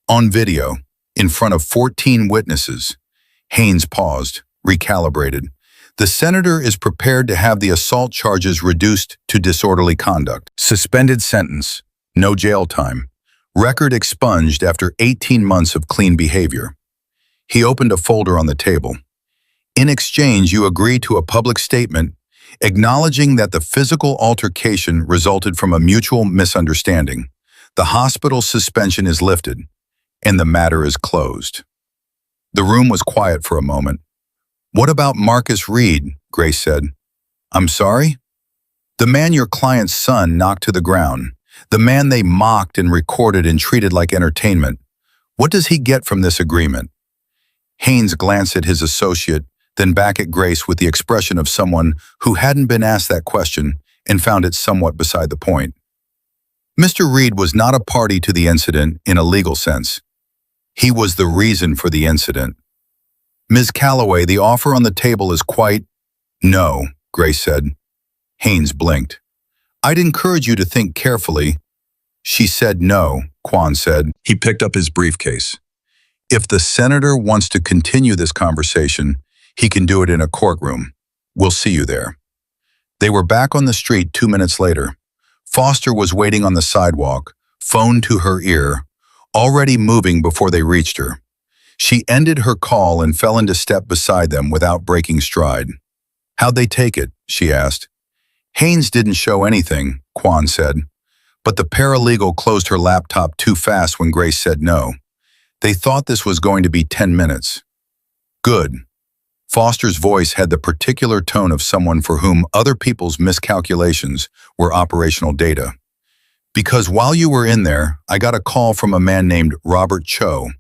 on video, in front of 14 witnesses." Haynes paused, recalibrated. "The senator is prepared to have the assault charges reduced to disorderly conduct. Suspended sentence, no jail time. Record expunged after 18 months of clean behavior." He opened a folder on the table. "In exchange, you agree to a public statement acknowledging that the physical altercation resulted from a mutual misunderstanding. The hospital suspension is lifted, and the matter is closed." The room was quiet for a moment. "What about Marcus Reed?" Grace said. "I'm sorry?" "The man your client's son knocked to the ground. The man they mocked and recorded and treated like entertainment. What does he get from this agreement?" Haynes glanced at his associate, then back at Grace with the expression of someone who hadn't been asked that question and found it somewhat beside the point. "Mr. Reed was not a party to the incident in a legal sense. He was the reason for the incident." "Ms. Calloway, the offer on the table is quite—" "No," Grace said. Haynes blinked. "I'd encourage you to think carefully." "She said no," Quan said. He picked up his briefcase. "If the senator wants to continue this conversation, he can do it in a courtroom. We'll see you there." They were back on the street 2 minutes later. Foster was waiting on the sidewalk, phone to her ear, already moving before they reached her. She ended her call and fell into step beside them without breaking stride. "How'd they take it?" she asked. "Haynes didn't show anything," Quan said, but the paralegal closed her laptop too fast when Grace said no. "They thought this was going to be 10 minutes. "Good." Foster's voice had the particular tone of someone for whom other people's miscalculations were operational data. "Because while you were in there, I got a call from a man named Robert Cho.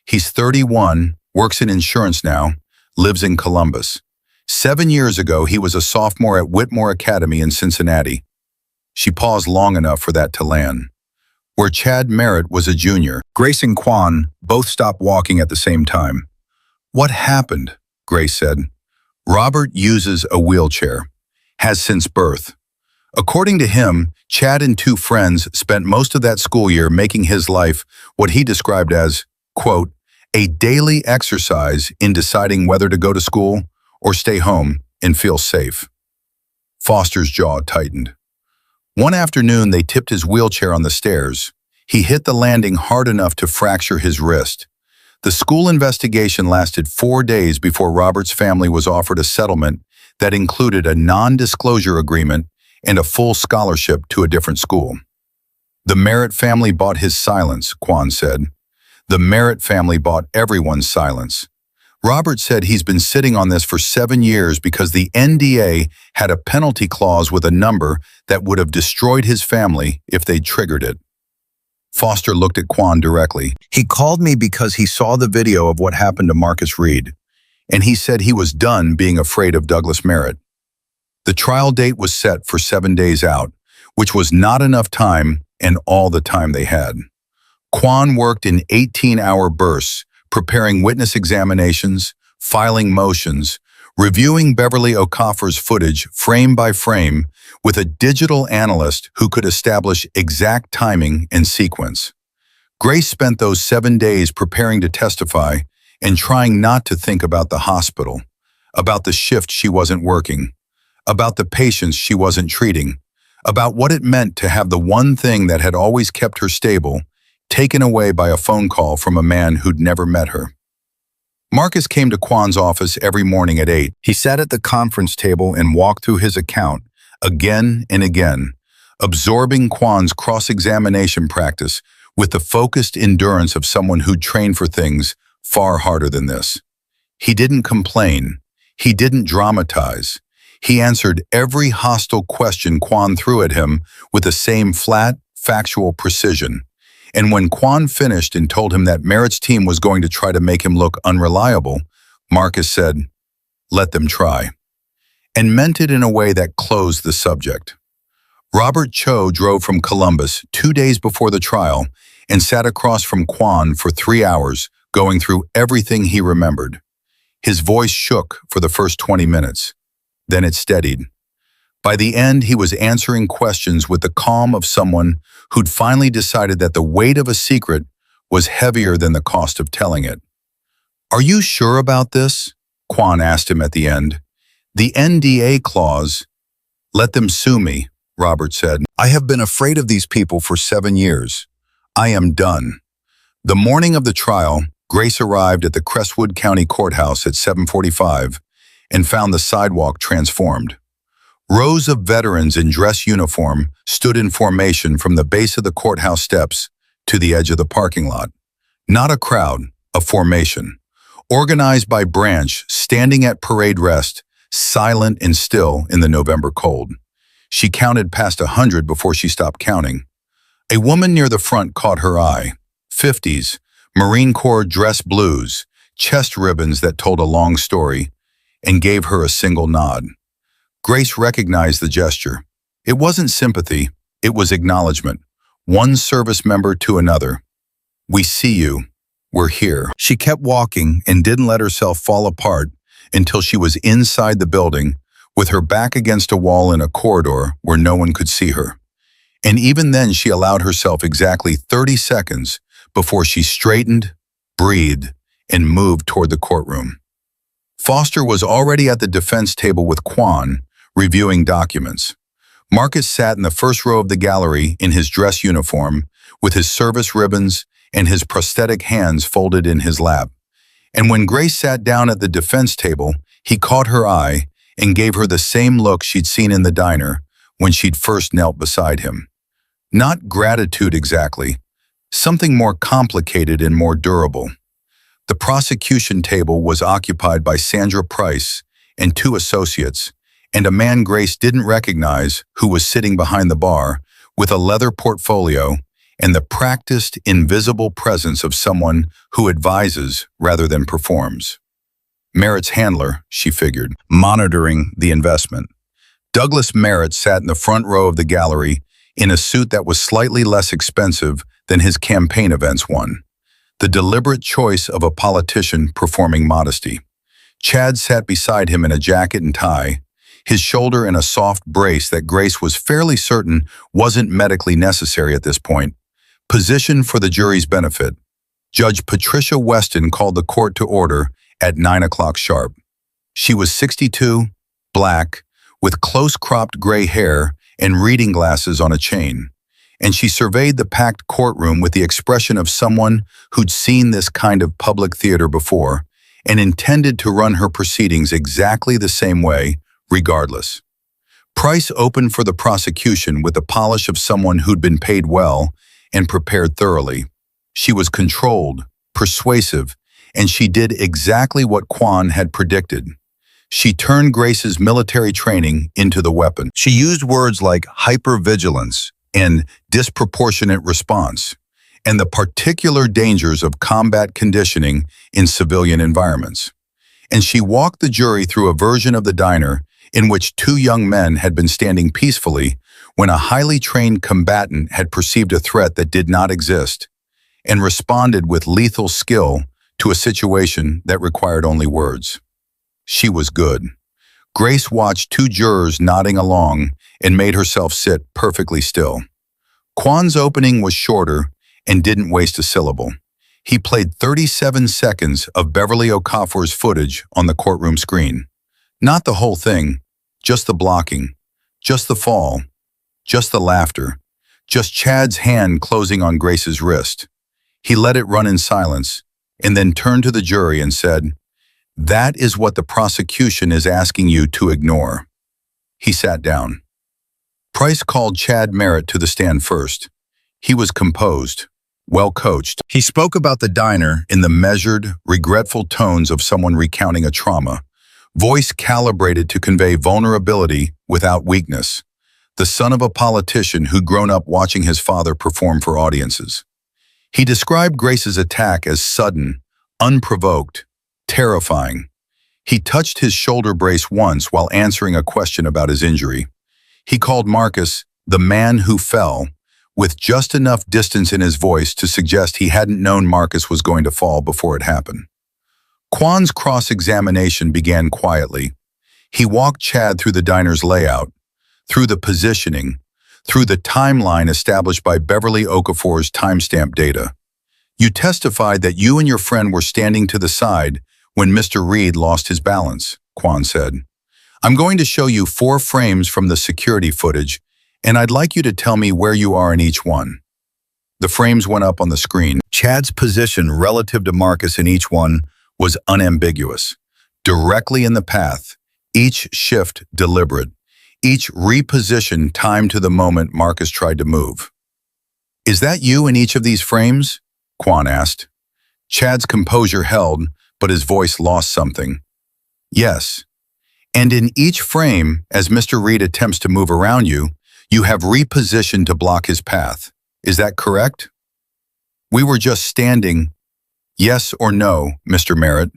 He's 31, works in insurance now, lives in Columbus. 7 years ago, he was a sophomore at Whitmore Academy in Cincinnati." She paused long enough for that to land. "Where Chad Merritt was a junior." Grace and Quan both stopped walking at the same time. "What happened?" Grace said. Robert uses a wheelchair, has since birth. According to him, Chad and two friends spent most of that school year making his life what he described as, quote, a daily exercise in deciding whether to go to school or stay home and feel safe. Foster's jaw tightened. One afternoon, they tipped his wheelchair on the stairs. He hit the landing hard enough to fracture his wrist. The school investigation lasted 4 days before Robert's family was offered a settlement that included a non-disclosure agreement and a full scholarship to a different school. The Merritt family bought his silence, Quan said. The Merritt family bought everyone's silence. Robert said he's been sitting on this for 7 years because the NDA had a penalty clause with a number that would have destroyed his family if they'd triggered it. Foster looked at Quan directly. He called me because he saw the video of what happened to Marcus Reed, and he said he was done being afraid of Douglas Merritt. The trial date was set for 7 days out, which was not enough time and all the time they had. Quan worked in 18-hour bursts, preparing witness examinations, filing motions, reviewing Beverly O'Coffer's footage frame by frame with a digital analyst who could establish exact timing and sequence. Grace spent those 7 days preparing to testify and trying not to think about the hospital, about the shift she wasn't working, about the patients she wasn't treating, about what it meant to have the one thing that had always kept her stable taken away by a phone call from a man who'd never met her. Marcus came to Quan's office every morning at 8. He sat at the conference table and walked through his account again and again, absorbing Quan's cross-examination practice with the focused endurance of someone who'd trained for things far harder than this. He didn't complain. He didn't dramatize. He answered every hostile question Quan threw at him with the same flat, factual precision. And when Quan finished and told him that Merritt's team was going to try to make him look unreliable, Marcus said, "Let them try," and meant it in a way that closed the subject. Robert Cho drove from Columbus 2 days before the trial and sat across from Quan for 3 hours, going through everything he remembered. His voice shook for the first 20 minutes. Then it steadied. By the end, he was answering questions with the calm of someone who'd finally decided that the weight of a secret was heavier than the cost of telling it. "Are you sure about this?" Quan asked him at the end. "The NDA clause." "Let them sue me," Robert said. "I have been afraid of these people for 7 years. I am done." The morning of the trial, Grace arrived at the Crestwood County Courthouse at 7:45 and found the sidewalk transformed. Rows of veterans in dress uniform stood in formation from the base of the courthouse steps to the edge of the parking lot. Not a crowd, a formation. Organized by branch, standing at parade rest, silent and still in the November cold. She counted past 100 before she stopped counting. A woman near the front caught her eye. 50s, Marine Corps dress blues, chest ribbons that told a long story, and gave her a single nod. Grace recognized the gesture. It wasn't sympathy, it was acknowledgement. One service member to another. "We see you. We're here." She kept walking and didn't let herself fall apart until she was inside the building, with her back against a wall in a corridor where no one could see her. And even then she allowed herself exactly 30 seconds before she straightened, breathed, and moved toward the courtroom. Foster was already at the defense table with Quan, reviewing documents. Marcus sat in the first row of the gallery in his dress uniform, with his service ribbons and his prosthetic hands folded in his lap. And when Grace sat down at the defense table, he caught her eye and gave her the same look she'd seen in the diner when she'd first knelt beside him. Not gratitude exactly, something more complicated and more durable. The prosecution table was occupied by Sandra Price and 2 associates, and a man Grace didn't recognize who was sitting behind the bar with a leather portfolio and the practiced, invisible presence of someone who advises rather than performs. Merritt's handler, she figured, monitoring the investment. Douglas Merritt sat in the front row of the gallery in a suit that was slightly less expensive than his campaign events one. The deliberate choice of a politician performing modesty. Chad sat beside him in a jacket and tie, his shoulder in a soft brace that Grace was fairly certain wasn't medically necessary at this point. Position for the jury's benefit. Judge Patricia Weston called the court to order at 9 o'clock sharp. She was 62, black, with close-cropped gray hair and reading glasses on a chain, and she surveyed the packed courtroom with the expression of someone who'd seen this kind of public theater before and intended to run her proceedings exactly the same way, regardless. Price opened for the prosecution with the polish of someone who'd been paid well and prepared thoroughly. She was controlled, persuasive, and she did exactly what Quan had predicted. She turned Grace's military training into the weapon. She used words like hypervigilance and disproportionate response, and the particular dangers of combat conditioning in civilian environments. And she walked the jury through a version of the diner in which two young men had been standing peacefully when a highly trained combatant had perceived a threat that did not exist and responded with lethal skill to a situation that required only words. She was good. Grace watched two jurors nodding along and made herself sit perfectly still. Quan's opening was shorter and didn't waste a syllable. He played 37 seconds of Beverly Okafor's footage on the courtroom screen. Not the whole thing, just the blocking, just the fall, just the laughter, just Chad's hand closing on Grace's wrist. He let it run in silence and then turned to the jury and said, "That is what the prosecution is asking you to ignore." He sat down. Price called Chad Merritt to the stand first. He was composed, well coached. He spoke about the diner in the measured, regretful tones of someone recounting a trauma, voice calibrated to convey vulnerability without weakness, the son of a politician who'd grown up watching his father perform for audiences. He described Grace's attack as sudden, unprovoked, terrifying. He touched his shoulder brace once while answering a question about his injury. He called Marcus the man who fell, with just enough distance in his voice to suggest he hadn't known Marcus was going to fall before it happened. Quan's cross-examination began quietly. He walked Chad through the diner's layout, through the positioning, through the timeline established by Beverly Okafor's timestamp data. "You testified that you and your friend were standing to the side when Mr. Reed lost his balance," Quan said. "I'm going to show you 4 frames from the security footage, and I'd like you to tell me where you are in each one." The frames went up on the screen. Chad's position relative to Marcus in each one was unambiguous, directly in the path, each shift deliberate, each reposition timed to the moment Marcus tried to move. "Is that you in each of these frames?" Quan asked. Chad's composure held, but his voice lost something. "Yes. And in each frame, as Mr. Reed attempts to move around you, you have repositioned to block his path. Is that correct?" "We were just standing. Yes or no, Mr. Merritt?"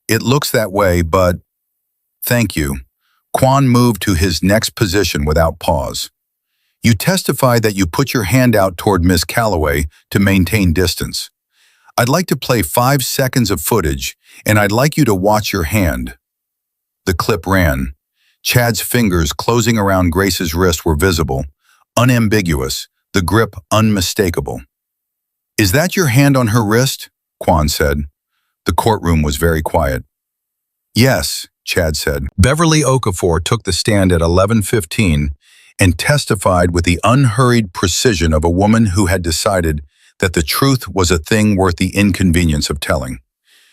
"It looks that way, but—" "Thank you." Quan moved to his next position without pause. "You testified that you put your hand out toward Ms. Calloway to maintain distance. I'd like to play 5 seconds of footage, and I'd like you to watch your hand." The clip ran. Chad's fingers closing around Grace's wrist were visible, unambiguous, the grip unmistakable. "Is that your hand on her wrist?" Quan said. The courtroom was very quiet. "Yes," Chad said. Beverly Okafor took the stand at 11:15 and testified with the unhurried precision of a woman who had decided that the truth was a thing worth the inconvenience of telling.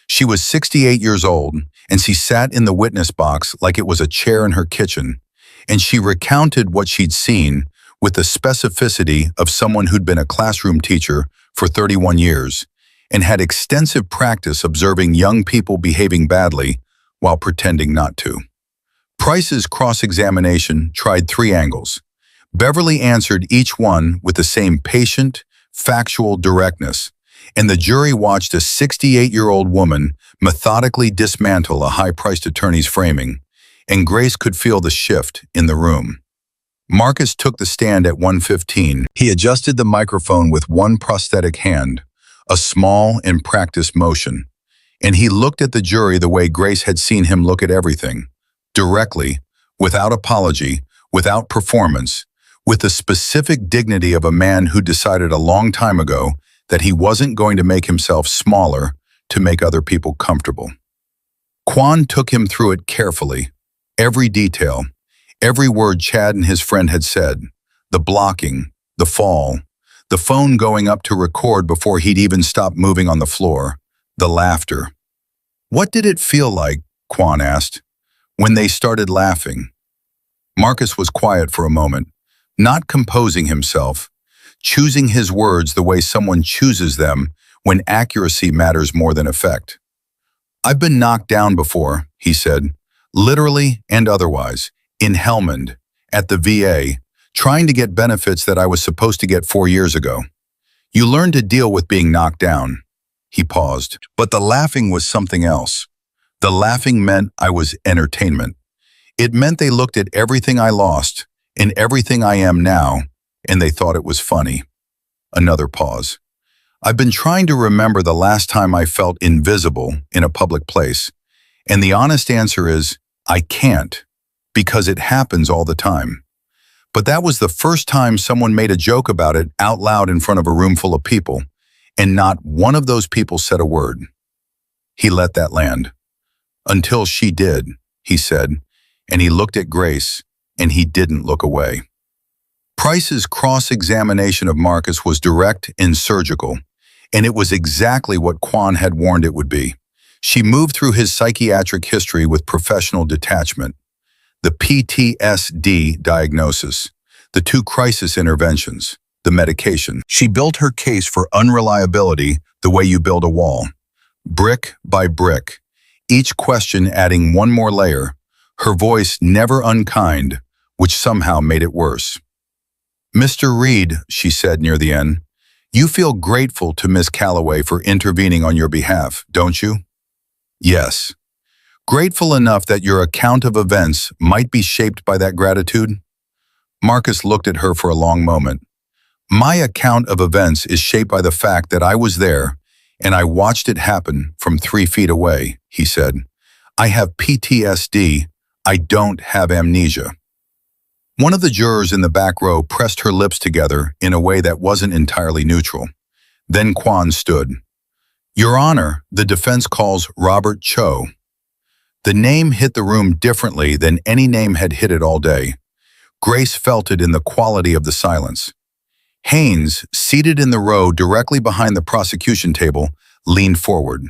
She was 68 years old, and she sat in the witness box like it was a chair in her kitchen, and she recounted what she'd seen with the specificity of someone who'd been a classroom teacher for 31 years and had extensive practice observing young people behaving badly while pretending not to. Price's cross-examination tried 3 angles. Beverly answered each one with the same patient, factual directness, and the jury watched a 68-year-old woman methodically dismantle a high-priced attorney's framing, and Grace could feel the shift in the room. Marcus took the stand at 1:15. He adjusted the microphone with one prosthetic hand, a small and practiced motion. and he looked at the jury the way Grace had seen him look at everything, directly, without apology, without performance, with the specific dignity of a man who decided a long time ago that he wasn't going to make himself smaller to make other people comfortable. Quan took him through it carefully, every detail, every word Chad and his friend had said, the blocking, the fall, the phone going up to record before he'd even stopped moving on the floor, the laughter. "What did it feel like," Quan asked, "when they started laughing?" Marcus was quiet for a moment, not composing himself, choosing his words the way someone chooses them when accuracy matters more than effect. "I've been knocked down before," he said, "literally and otherwise, in Helmand, at the VA, trying to get benefits that I was supposed to get 4 years ago. You learn to deal with being knocked down." He paused. But the laughing was something else. The laughing meant I was entertainment. It meant they looked at everything I lost and everything I am now, and they thought it was funny. Another pause. "I've been trying to remember the last time I felt invisible in a public place, and the honest answer is, I can't, because it happens all the time. But that was the first time someone made a joke about it out loud in front of a room full of people, and not one of those people said a word." He let that land. "Until she did," he said, and he looked at Grace, and he didn't look away. Price's cross-examination of Marcus was direct and surgical, and it was exactly what Quan had warned it would be. She moved through his psychiatric history with professional detachment. The PTSD diagnosis, the 2 crisis interventions, the medication. She built her case for unreliability the way you build a wall, brick by brick, each question adding one more layer, her voice never unkind, which somehow made it worse. "Mr. Reed," she said near the end, "you feel grateful to Miss Calloway for intervening on your behalf, don't you?" "Yes." "Grateful enough that your account of events might be shaped by that gratitude?" Marcus looked at her for a long moment. "My account of events is shaped by the fact that I was there, and I watched it happen from 3 feet away," he said. "I have PTSD. I don't have amnesia." One of the jurors in the back row pressed her lips together in a way that wasn't entirely neutral. Then Quan stood. "Your Honor, the defense calls Robert Cho." The name hit the room differently than any name had hit it all day. Grace felt it in the quality of the silence. Haynes, seated in the row directly behind the prosecution table, leaned forward.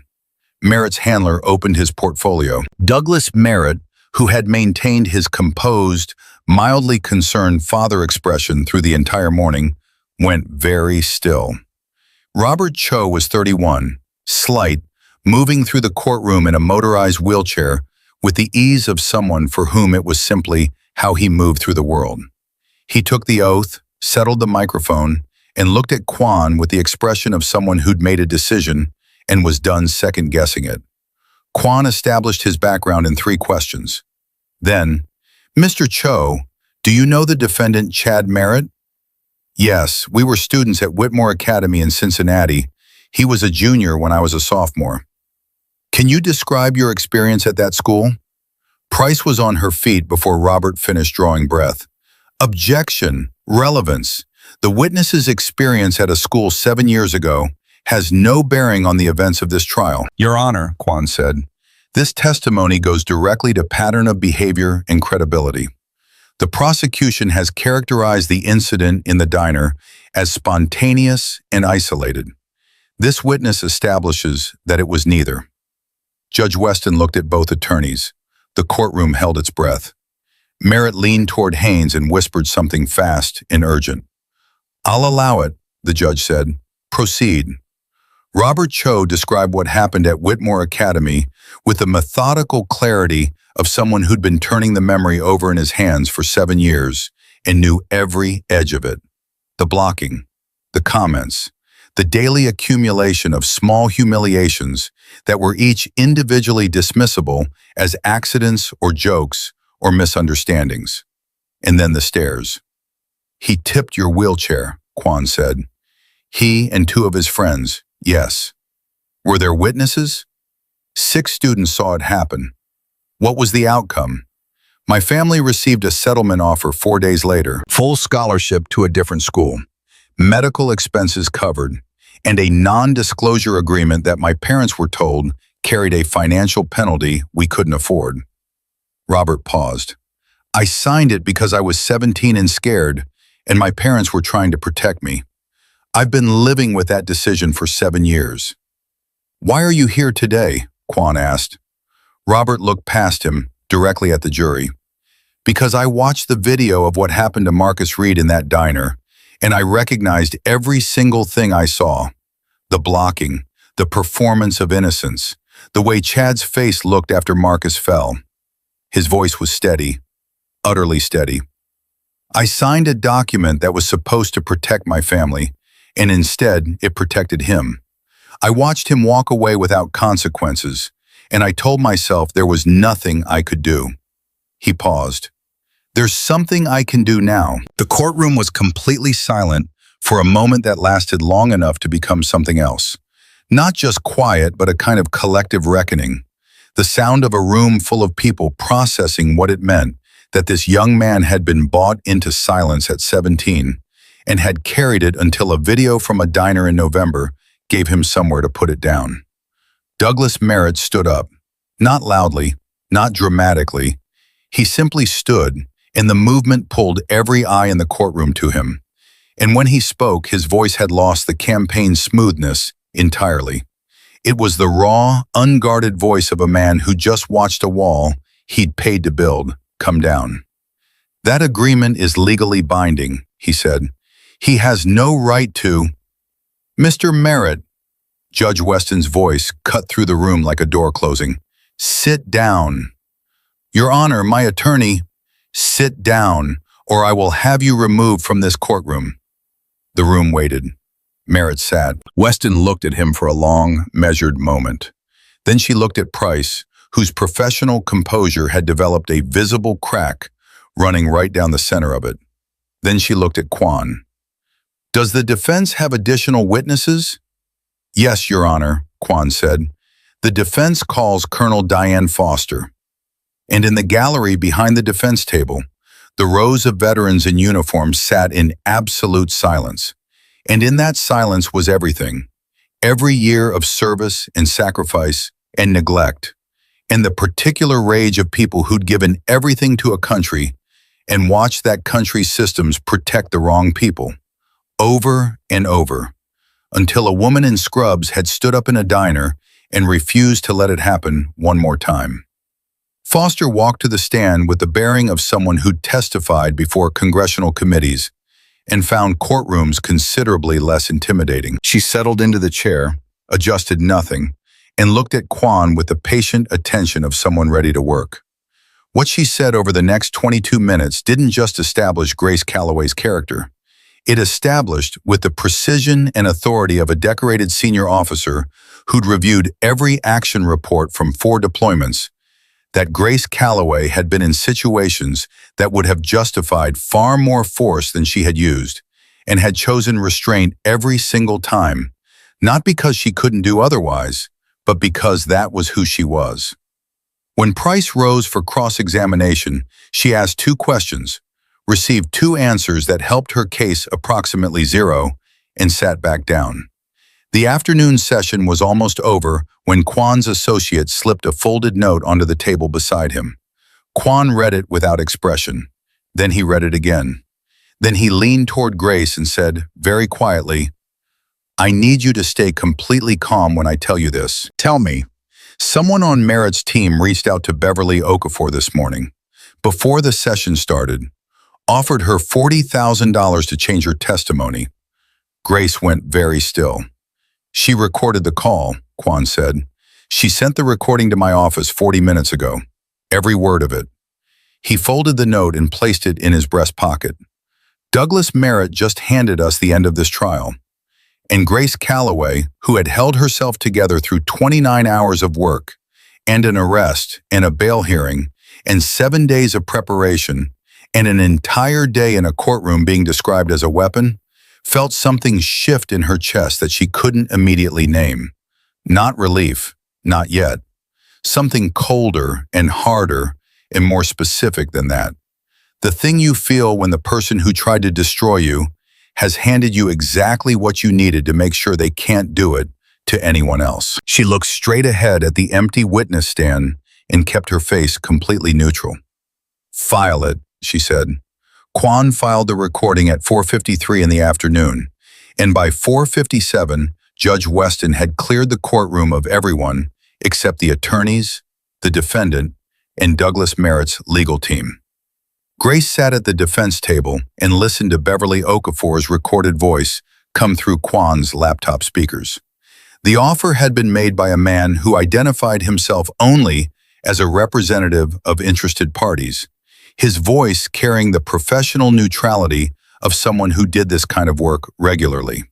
Merritt's handler opened his portfolio. Douglas Merritt, who had maintained his composed, mildly concerned father expression through the entire morning, went very still. Robert Cho was 31, slight, moving through the courtroom in a motorized wheelchair with the ease of someone for whom it was simply how he moved through the world. He took the oath, settled the microphone, and looked at Quan with the expression of someone who'd made a decision and was done second-guessing it. Quan established his background in 3 questions. Then, "Mr. Cho, do you know the defendant Chad Merritt?" "Yes, we were students at Whitmore Academy in Cincinnati. He was a junior when I was a sophomore." "Can you describe your experience at that school?" Price was on her feet before Robert finished drawing breath. "Objection, relevance. The witness's experience at a school 7 years ago has no bearing on the events of this trial." "Your Honor," Quan said, "this testimony goes directly to pattern of behavior and credibility. The prosecution has characterized the incident in the diner as spontaneous and isolated. This witness establishes that it was neither." Judge Weston looked at both attorneys. The courtroom held its breath. Merritt leaned toward Haynes and whispered something fast and urgent. "I'll allow it," the judge said. "Proceed." Robert Cho described what happened at Whitmore Academy with the methodical clarity of someone who'd been turning the memory over in his hands for 7 years and knew every edge of it. The blocking, the comments, the daily accumulation of small humiliations that were each individually dismissible as accidents or jokes or misunderstandings. And then the stares. "He tipped your wheelchair," Quan said. "He and 2 of his friends, yes." "Were there witnesses?" 6 students saw it happen. What was the outcome? My family received a settlement offer 4 days later, full scholarship to a different school, medical expenses covered, and a non-disclosure agreement that my parents were told carried a financial penalty we couldn't afford. Robert paused. I signed it because I was 17 and scared, and my parents were trying to protect me. I've been living with that decision for 7 years. Why are you here today? Quan asked. Robert looked past him, directly at the jury. Because I watched the video of what happened to Marcus Reed in that diner, and I recognized every single thing I saw. The blocking, the performance of innocence, the way Chad's face looked after Marcus fell. His voice was steady, utterly steady. I signed a document that was supposed to protect my family, and instead it protected him. I watched him walk away without consequences, and I told myself there was nothing I could do. He paused. There's something I can do now. The courtroom was completely silent for a moment that lasted long enough to become something else. Not just quiet, but a kind of collective reckoning. The sound of a room full of people processing what it meant that this young man had been bought into silence at 17 and had carried it until a video from a diner in November gave him somewhere to put it down. Douglas Merritt stood up, not loudly, not dramatically. He simply stood, and the movement pulled every eye in the courtroom to him. And when he spoke, his voice had lost the campaign smoothness entirely. It was the raw, unguarded voice of a man who just watched a wall he'd paid to build come down. That agreement is legally binding, he said. He has no right to... Mr. Merritt, Judge Weston's voice cut through the room like a door closing. Sit down. Your Honor, my attorney, sit down, or I will have you removed from this courtroom. The room waited. Merritt sat. Weston looked at him for a long, measured moment. Then she looked at Price, whose professional composure had developed a visible crack running right down the center of it. Then she looked at Quan. Does the defense have additional witnesses? Yes, Your Honor, Quan said. The defense calls Colonel Diane Foster. And in the gallery behind the defense table, the rows of veterans in uniform sat in absolute silence. And in that silence was everything. Every year of service and sacrifice and neglect, and the particular rage of people who'd given everything to a country and watched that country's systems protect the wrong people, over and over, until a woman in scrubs had stood up in a diner and refused to let it happen one more time. Foster walked to the stand with the bearing of someone who'd testified before congressional committees and found courtrooms considerably less intimidating. She settled into the chair, adjusted nothing, and looked at Quan with the patient attention of someone ready to work. What she said over the next 22 minutes didn't just establish Grace Calloway's character. It established, with the precision and authority of a decorated senior officer who'd reviewed every action report from 4 deployments, that Grace Calloway had been in situations that would have justified far more force than she had used, and had chosen restraint every single time, not because she couldn't do otherwise, but because that was who she was. When Price rose for cross-examination, she asked 2 questions, received 2 answers that helped her case approximately 0, and sat back down. The afternoon session was almost over when Quan's associate slipped a folded note onto the table beside him. Quan read it without expression. Then he read it again. Then he leaned toward Grace and said, very quietly, I need you to stay completely calm when I tell you this. Tell me, someone on Merritt's team reached out to Beverly Okafor this morning, before the session started, offered her $40,000 to change her testimony. Grace went very still. She recorded the call, Quan said. She sent the recording to my office 40 minutes ago. Every word of it. He folded the note and placed it in his breast pocket. Douglas Merritt just handed us the end of this trial. And Grace Calloway, who had held herself together through 29 hours of work, and an arrest, and a bail hearing, and 7 days of preparation, and an entire day in a courtroom being described as a weapon, felt something shift in her chest that she couldn't immediately name. Not relief, not yet. Something colder and harder and more specific than that. The thing you feel when the person who tried to destroy you has handed you exactly what you needed to make sure they can't do it to anyone else. She looked straight ahead at the empty witness stand and kept her face completely neutral. "File it," she said. Quan filed the recording at 4:53 in the afternoon, and by 4:57, Judge Weston had cleared the courtroom of everyone except the attorneys, the defendant, and Douglas Merritt's legal team. Grace sat at the defense table and listened to Beverly Okafor's recorded voice come through Quan's laptop speakers. The offer had been made by a man who identified himself only as a representative of interested parties, his voice carrying the professional neutrality of someone who did this kind of work regularly.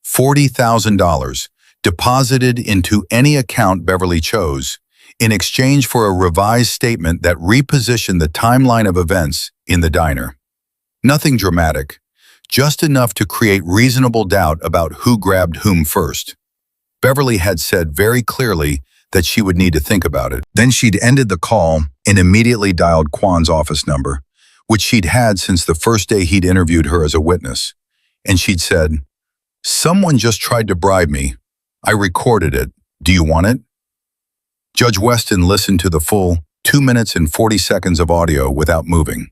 $40,000 deposited into any account Beverly chose in exchange for a revised statement that repositioned the timeline of events in the diner. Nothing dramatic, just enough to create reasonable doubt about who grabbed whom first. Beverly had said very clearly that she would need to think about it. Then she'd ended the call and immediately dialed Quan's office number, which she'd had since the first day he'd interviewed her as a witness. And she'd said, "Someone just tried to bribe me. I recorded it. Do you want it?" Judge Weston listened to the full 2 minutes and 40 seconds of audio without moving.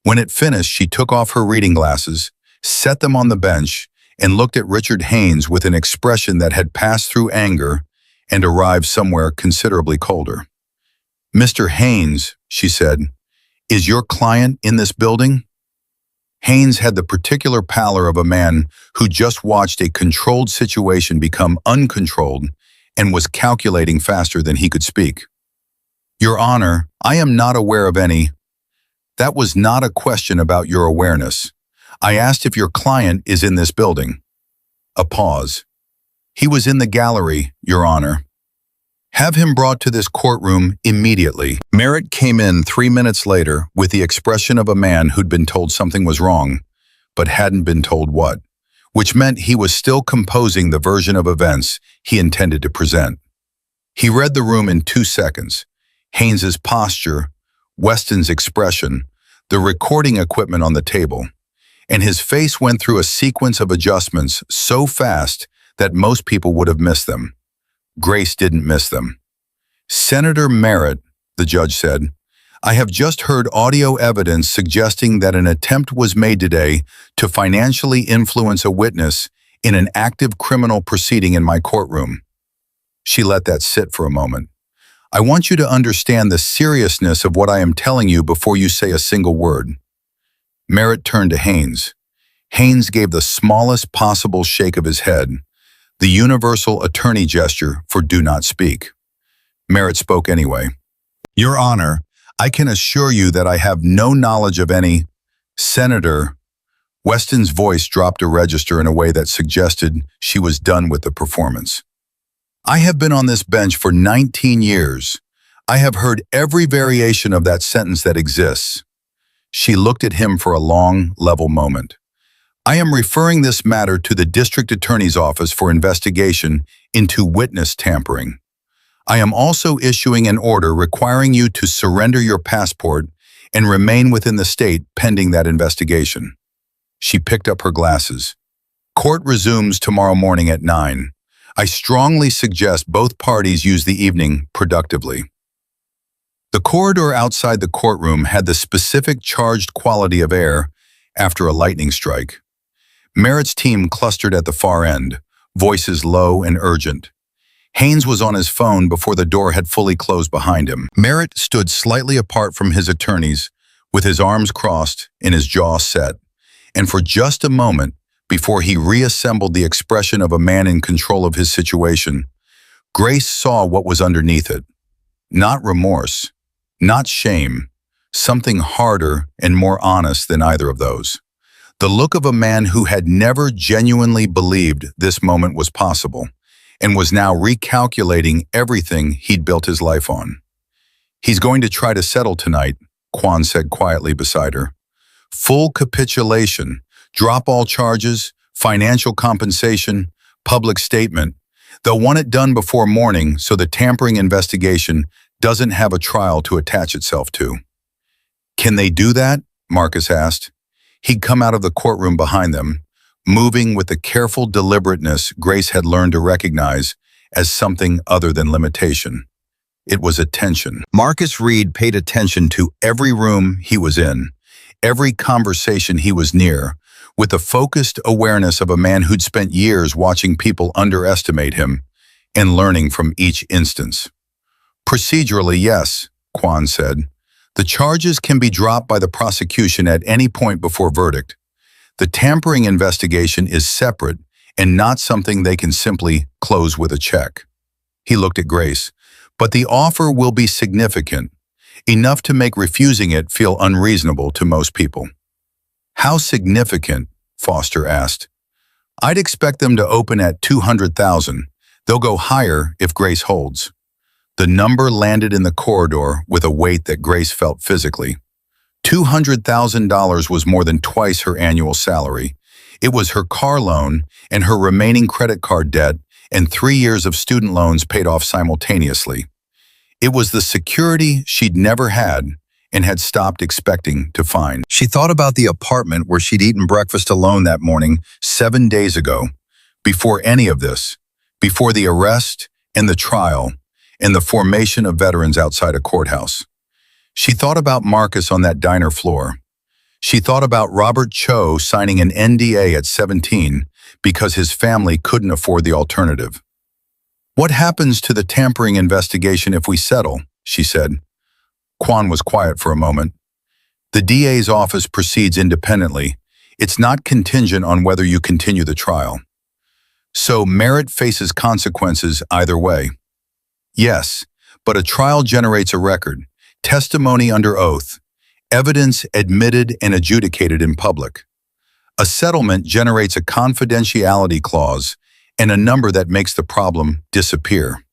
When it finished, she took off her reading glasses, set them on the bench, and looked at Richard Haynes with an expression that had passed through anger and arrived somewhere considerably colder. "Mr. Haynes," she said, "is your client in this building?" Haynes had the particular pallor of a man who just watched a controlled situation become uncontrolled and was calculating faster than he could speak. "Your Honor, I am not aware of any." "That was not a question about your awareness. I asked if your client is in this building." A pause. "He was in the gallery, Your Honor." "Have him brought to this courtroom immediately." Merritt came in 3 minutes later with the expression of a man who'd been told something was wrong, but hadn't been told what, which meant he was still composing the version of events he intended to present. He read the room in 2 seconds. Haynes's posture, Weston's expression, the recording equipment on the table, and his face went through a sequence of adjustments so fast that most people would have missed them. Grace didn't miss them. "Senator Merritt," the judge said, "I have just heard audio evidence suggesting that an attempt was made today to financially influence a witness in an active criminal proceeding in my courtroom." She let that sit for a moment. "I want you to understand the seriousness of what I am telling you before you say a single word." Merritt turned to Haynes. Haynes gave the smallest possible shake of his head, the universal attorney gesture for "do not speak." Merritt spoke anyway. "Your Honor, I can assure you that I have no knowledge of any—" "Senator," Weston's voice dropped a register in a way that suggested she was done with the performance. "I have been on this bench for 19 years. I have heard every variation of that sentence that exists." She looked at him for a long, level moment. "I am referring this matter to the district attorney's office for investigation into witness tampering. I am also issuing an order requiring you to surrender your passport and remain within the state pending that investigation." She picked up her glasses. "Court resumes tomorrow morning at 9. I strongly suggest both parties use the evening productively." The corridor outside the courtroom had the specific charged quality of air after a lightning strike. Merritt's team clustered at the far end, voices low and urgent. Haynes was on his phone before the door had fully closed behind him. Merritt stood slightly apart from his attorneys, with his arms crossed and his jaw set, and for just a moment, before he reassembled the expression of a man in control of his situation, Grace saw what was underneath it. Not remorse, not shame, something harder and more honest than either of those. The look of a man who had never genuinely believed this moment was possible, and was now recalculating everything he'd built his life on. "He's going to try to settle tonight," Quan said quietly beside her. "Full capitulation, drop all charges, financial compensation, public statement. They'll want it done before morning so the tampering investigation doesn't have a trial to attach itself to. Can they do that? Marcus asked. He'd come out of the courtroom behind them, moving with the careful deliberateness Grace had learned to recognize as something other than limitation. It was attention. Marcus Reed paid attention to every room he was in, every conversation he was near, with the focused awareness of a man who'd spent years watching people underestimate him and learning from each instance. Procedurally, yes, Quan said. The charges can be dropped by the prosecution at any point before verdict. The tampering investigation is separate and not something they can simply close with a check. He looked at Grace. But the offer will be significant, enough to make refusing it feel unreasonable to most people. How significant? Foster asked. I'd expect them to open at $200,000. They'll go higher if Grace holds. The number landed in the corridor with a weight that Grace felt physically. $200,000 was more than twice her annual salary. It was her car loan and her remaining credit card debt and 3 years of student loans paid off simultaneously. It was the security she'd never had and had stopped expecting to find. She thought about the apartment where she'd eaten breakfast alone that morning 7 days ago, before any of this, before the arrest and the trial and the formation of veterans outside a courthouse. She thought about Marcus on that diner floor. She thought about Robert Cho signing an NDA at 17 because his family couldn't afford the alternative. What happens to the tampering investigation if we settle? She said. Quan was quiet for a moment. The DA's office proceeds independently. It's not contingent on whether you continue the trial. So Merritt faces consequences either way. Yes, but a trial generates a record, testimony under oath, evidence admitted and adjudicated in public. A settlement generates a confidentiality clause and a number that makes the problem disappear.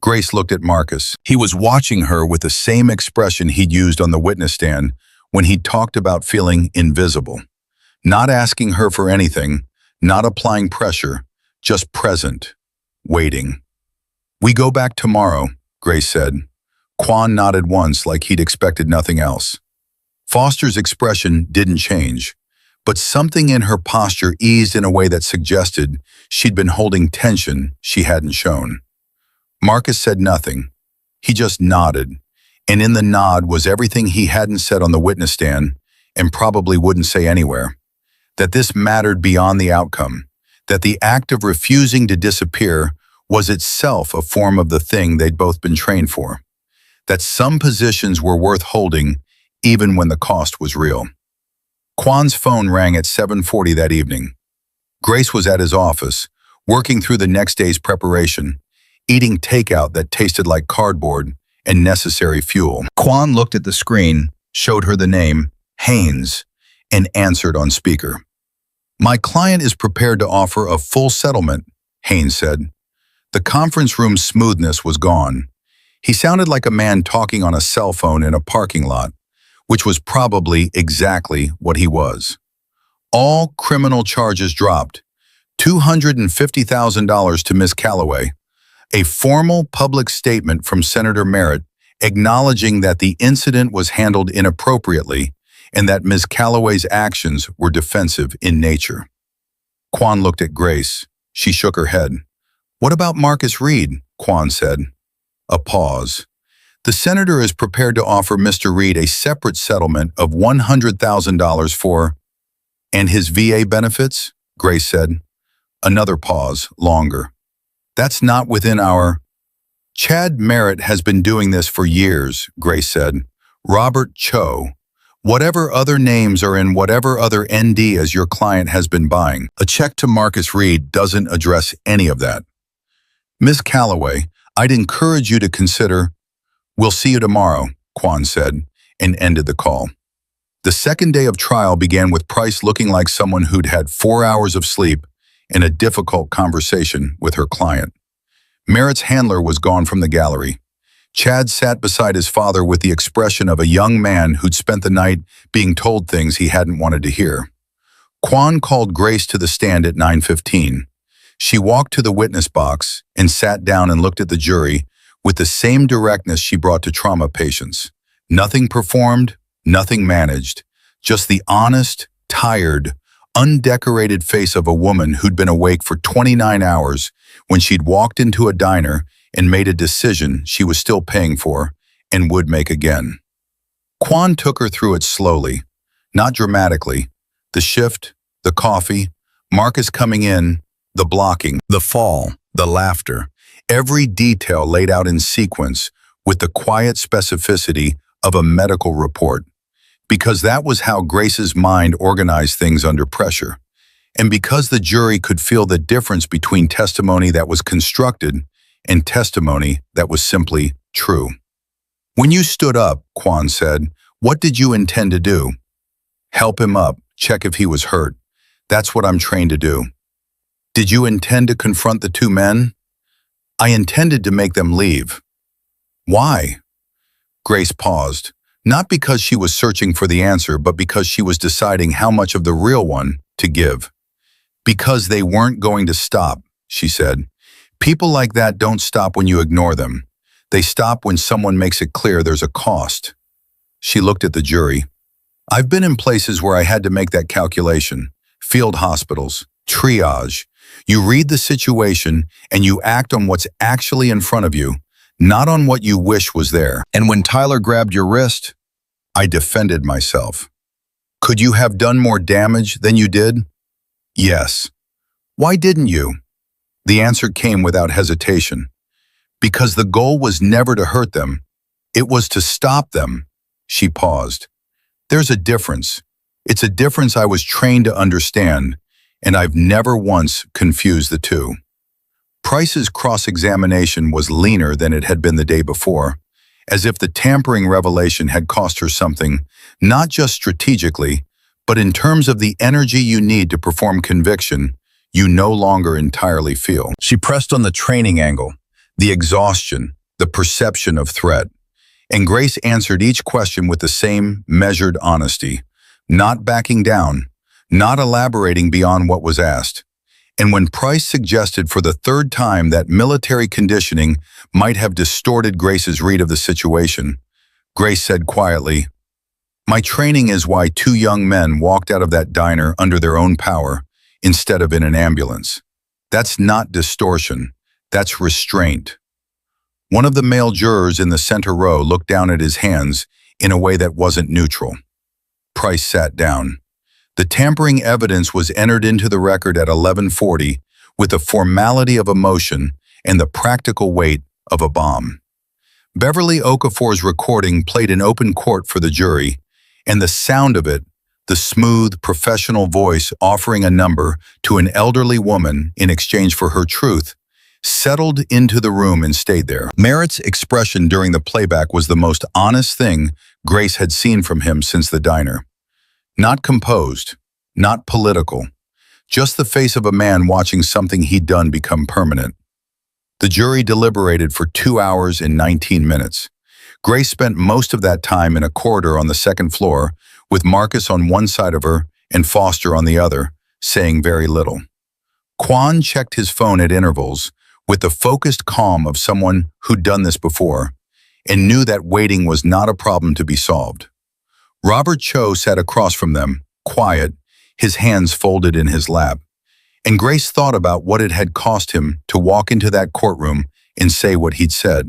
Grace looked at Marcus. He was watching her with the same expression he'd used on the witness stand when he talked about feeling invisible. Not asking her for anything, not applying pressure, just present, waiting. We go back tomorrow, Grace said. Quan nodded once like he'd expected nothing else. Foster's expression didn't change, but something in her posture eased in a way that suggested she'd been holding tension she hadn't shown. Marcus said nothing. He just nodded, and in the nod was everything he hadn't said on the witness stand and probably wouldn't say anywhere. That this mattered beyond the outcome, that the act of refusing to disappear was itself a form of the thing they'd both been trained for. That some positions were worth holding even when the cost was real. Quan's phone rang at 7:40 that evening. Grace was at his office, working through the next day's preparation, eating takeout that tasted like cardboard and necessary fuel. Quan looked at the screen, showed her the name, Haynes, and answered on speaker. My client is prepared to offer a full settlement, Haynes said. The conference room's smoothness was gone. He sounded like a man talking on a cell phone in a parking lot, which was probably exactly what he was. All criminal charges dropped. $250,000 to Miss Calloway. A formal public statement from Senator Merritt acknowledging that the incident was handled inappropriately and that Ms. Calloway's actions were defensive in nature. Quan looked at Grace. She shook her head. What about Marcus Reed? Quan said. A pause. The senator is prepared to offer Mr. Reed a separate settlement of $100,000 for, and his VA benefits? Grace said. Another pause, longer. That's not within our... Chad Merritt has been doing this for years, Grace said. Robert Cho. Whatever other names are in whatever other ND as your client has been buying. A check to Marcus Reed doesn't address any of that. Miss Calloway, I'd encourage you to consider... We'll see you tomorrow, Quan said, and ended the call. The second day of trial began with Price looking like someone who'd had 4 hours of sleep and a difficult conversation with her client. Merritt's handler was gone from the gallery. Chad sat beside his father with the expression of a young man who'd spent the night being told things he hadn't wanted to hear. Quan called Grace to the stand at 9:15. She walked to the witness box and sat down and looked at the jury with the same directness she brought to trauma patients. Nothing performed, nothing managed, just the honest, tired, undecorated face of a woman who'd been awake for 29 hours when she'd walked into a diner and made a decision she was still paying for and would make again. Quan took her through it slowly, not dramatically. The shift, the coffee, Marcus coming in, the blocking, the fall, the laughter, every detail laid out in sequence with the quiet specificity of a medical report. Because that was how Grace's mind organized things under pressure. And because the jury could feel the difference between testimony that was constructed and testimony that was simply true. When you stood up, Quan said, what did you intend to do? Help him up, check if he was hurt. That's what I'm trained to do. Did you intend to confront the two men? I intended to make them leave. Why? Grace paused, not because she was searching for the answer, but because she was deciding how much of the real one to give. Because they weren't going to stop, she said. People like that don't stop when you ignore them. They stop when someone makes it clear there's a cost. She looked at the jury. I've been in places where I had to make that calculation. Field hospitals, triage. You read the situation and you act on what's actually in front of you, not on what you wish was there. And when Tyler grabbed your wrist, I defended myself. Could you have done more damage than you did? Yes. Why didn't you? The answer came without hesitation. Because the goal was never to hurt them. It was to stop them. She paused. There's a difference. It's a difference I was trained to understand, and I've never once confused the two. Price's cross-examination was leaner than it had been the day before, as if the tampering revelation had cost her something, not just strategically, but in terms of the energy you need to perform conviction you no longer entirely feel. She pressed on the training angle, the exhaustion, the perception of threat. And Grace answered each question with the same measured honesty, not backing down, not elaborating beyond what was asked. And when Price suggested for the third time that military conditioning might have distorted Grace's read of the situation, Grace said quietly, my training is why two young men walked out of that diner under their own power instead of in an ambulance. That's not distortion, that's restraint. One of the male jurors in the center row looked down at his hands in a way that wasn't neutral. Price sat down. The tampering evidence was entered into the record at 11:40 with the formality of a motion and the practical weight of a bomb. Beverly Okafor's recording played in open court for the jury, and the sound of it, the smooth, professional voice offering a number to an elderly woman in exchange for her truth, settled into the room and stayed there. Merritt's expression during the playback was the most honest thing Grace had seen from him since the diner. Not composed, not political, just the face of a man watching something he'd done become permanent. The jury deliberated for 2 hours and 19 minutes. Grace spent most of that time in a corridor on the second floor, with Marcus on one side of her and Foster on the other, saying very little. Quan checked his phone at intervals, with the focused calm of someone who'd done this before, and knew that waiting was not a problem to be solved. Robert Cho sat across from them, quiet, his hands folded in his lap, and Grace thought about what it had cost him to walk into that courtroom and say what he'd said,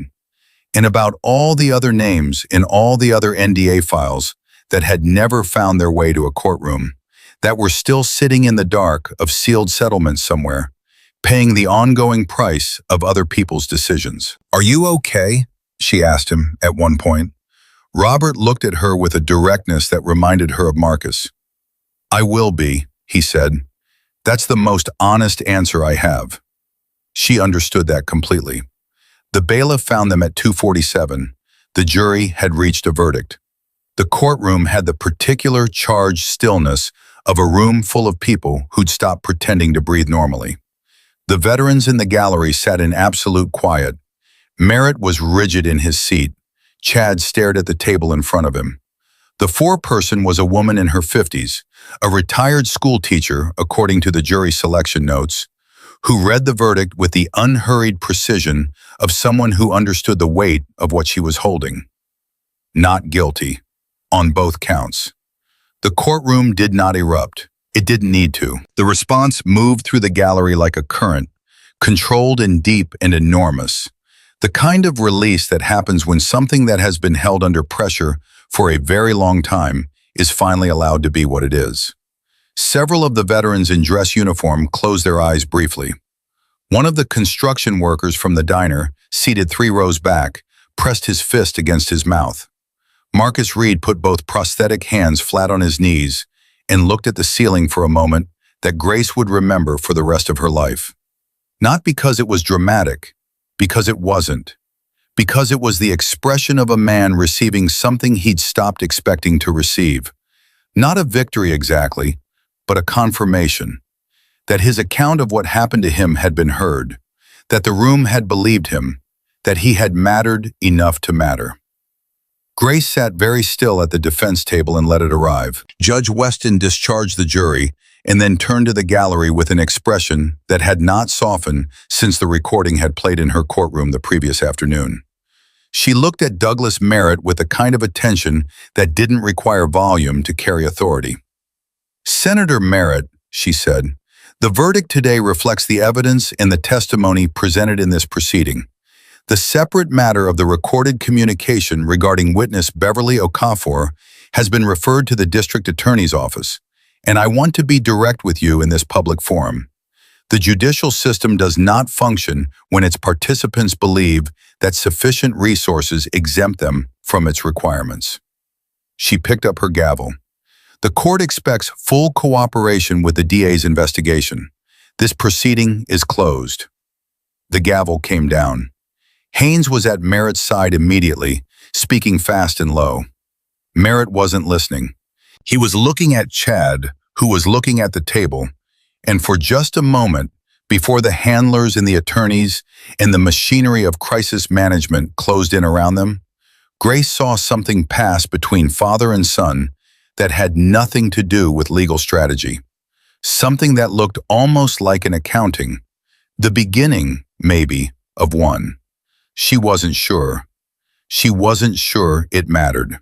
and about all the other names in all the other NDA files that had never found their way to a courtroom, that were still sitting in the dark of sealed settlements somewhere, paying the ongoing price of other people's decisions. Are you okay? She asked him at one point. Robert looked at her with a directness that reminded her of Marcus. I will be, he said. That's the most honest answer I have. She understood that completely. The bailiff found them at 2:47. The jury had reached a verdict. The courtroom had the particular charged stillness of a room full of people who'd stopped pretending to breathe normally. The veterans in the gallery sat in absolute quiet. Merritt was rigid in his seat. Chad stared at the table in front of him. The foreperson was a woman in her 50s, a retired school teacher, according to the jury selection notes, who read the verdict with the unhurried precision of someone who understood the weight of what she was holding. Not guilty, on both counts. The courtroom did not erupt. It didn't need to. The response moved through the gallery like a current, controlled and deep and enormous. The kind of release that happens when something that has been held under pressure for a very long time is finally allowed to be what it is. Several of the veterans in dress uniform closed their eyes briefly. One of the construction workers from the diner, seated 3 rows back, pressed his fist against his mouth. Marcus Reed put both prosthetic hands flat on his knees and looked at the ceiling for a moment that Grace would remember for the rest of her life. Not because it was dramatic, because it wasn't. Because it was the expression of a man receiving something he'd stopped expecting to receive. Not a victory exactly, but a confirmation. That his account of what happened to him had been heard. That the room had believed him. That he had mattered enough to matter. Grace sat very still at the defense table and let it arrive. Judge Weston discharged the jury and then turned to the gallery with an expression that had not softened since the recording had played in her courtroom the previous afternoon. She looked at Douglas Merritt with a kind of attention that didn't require volume to carry authority. "Senator Merritt," she said, "the verdict today reflects the evidence and the testimony presented in this proceeding. The separate matter of the recorded communication regarding witness Beverly Okafor has been referred to the district attorney's office, and I want to be direct with you in this public forum. The judicial system does not function when its participants believe that sufficient resources exempt them from its requirements." She picked up her gavel. "The court expects full cooperation with the DA's investigation. This proceeding is closed." The gavel came down. Haynes was at Merritt's side immediately, speaking fast and low. Merritt wasn't listening. He was looking at Chad, who was looking at the table, and for just a moment, before the handlers and the attorneys and the machinery of crisis management closed in around them, Grace saw something pass between father and son that had nothing to do with legal strategy. Something that looked almost like an accounting, the beginning, maybe, of one. She wasn't sure. She wasn't sure it mattered.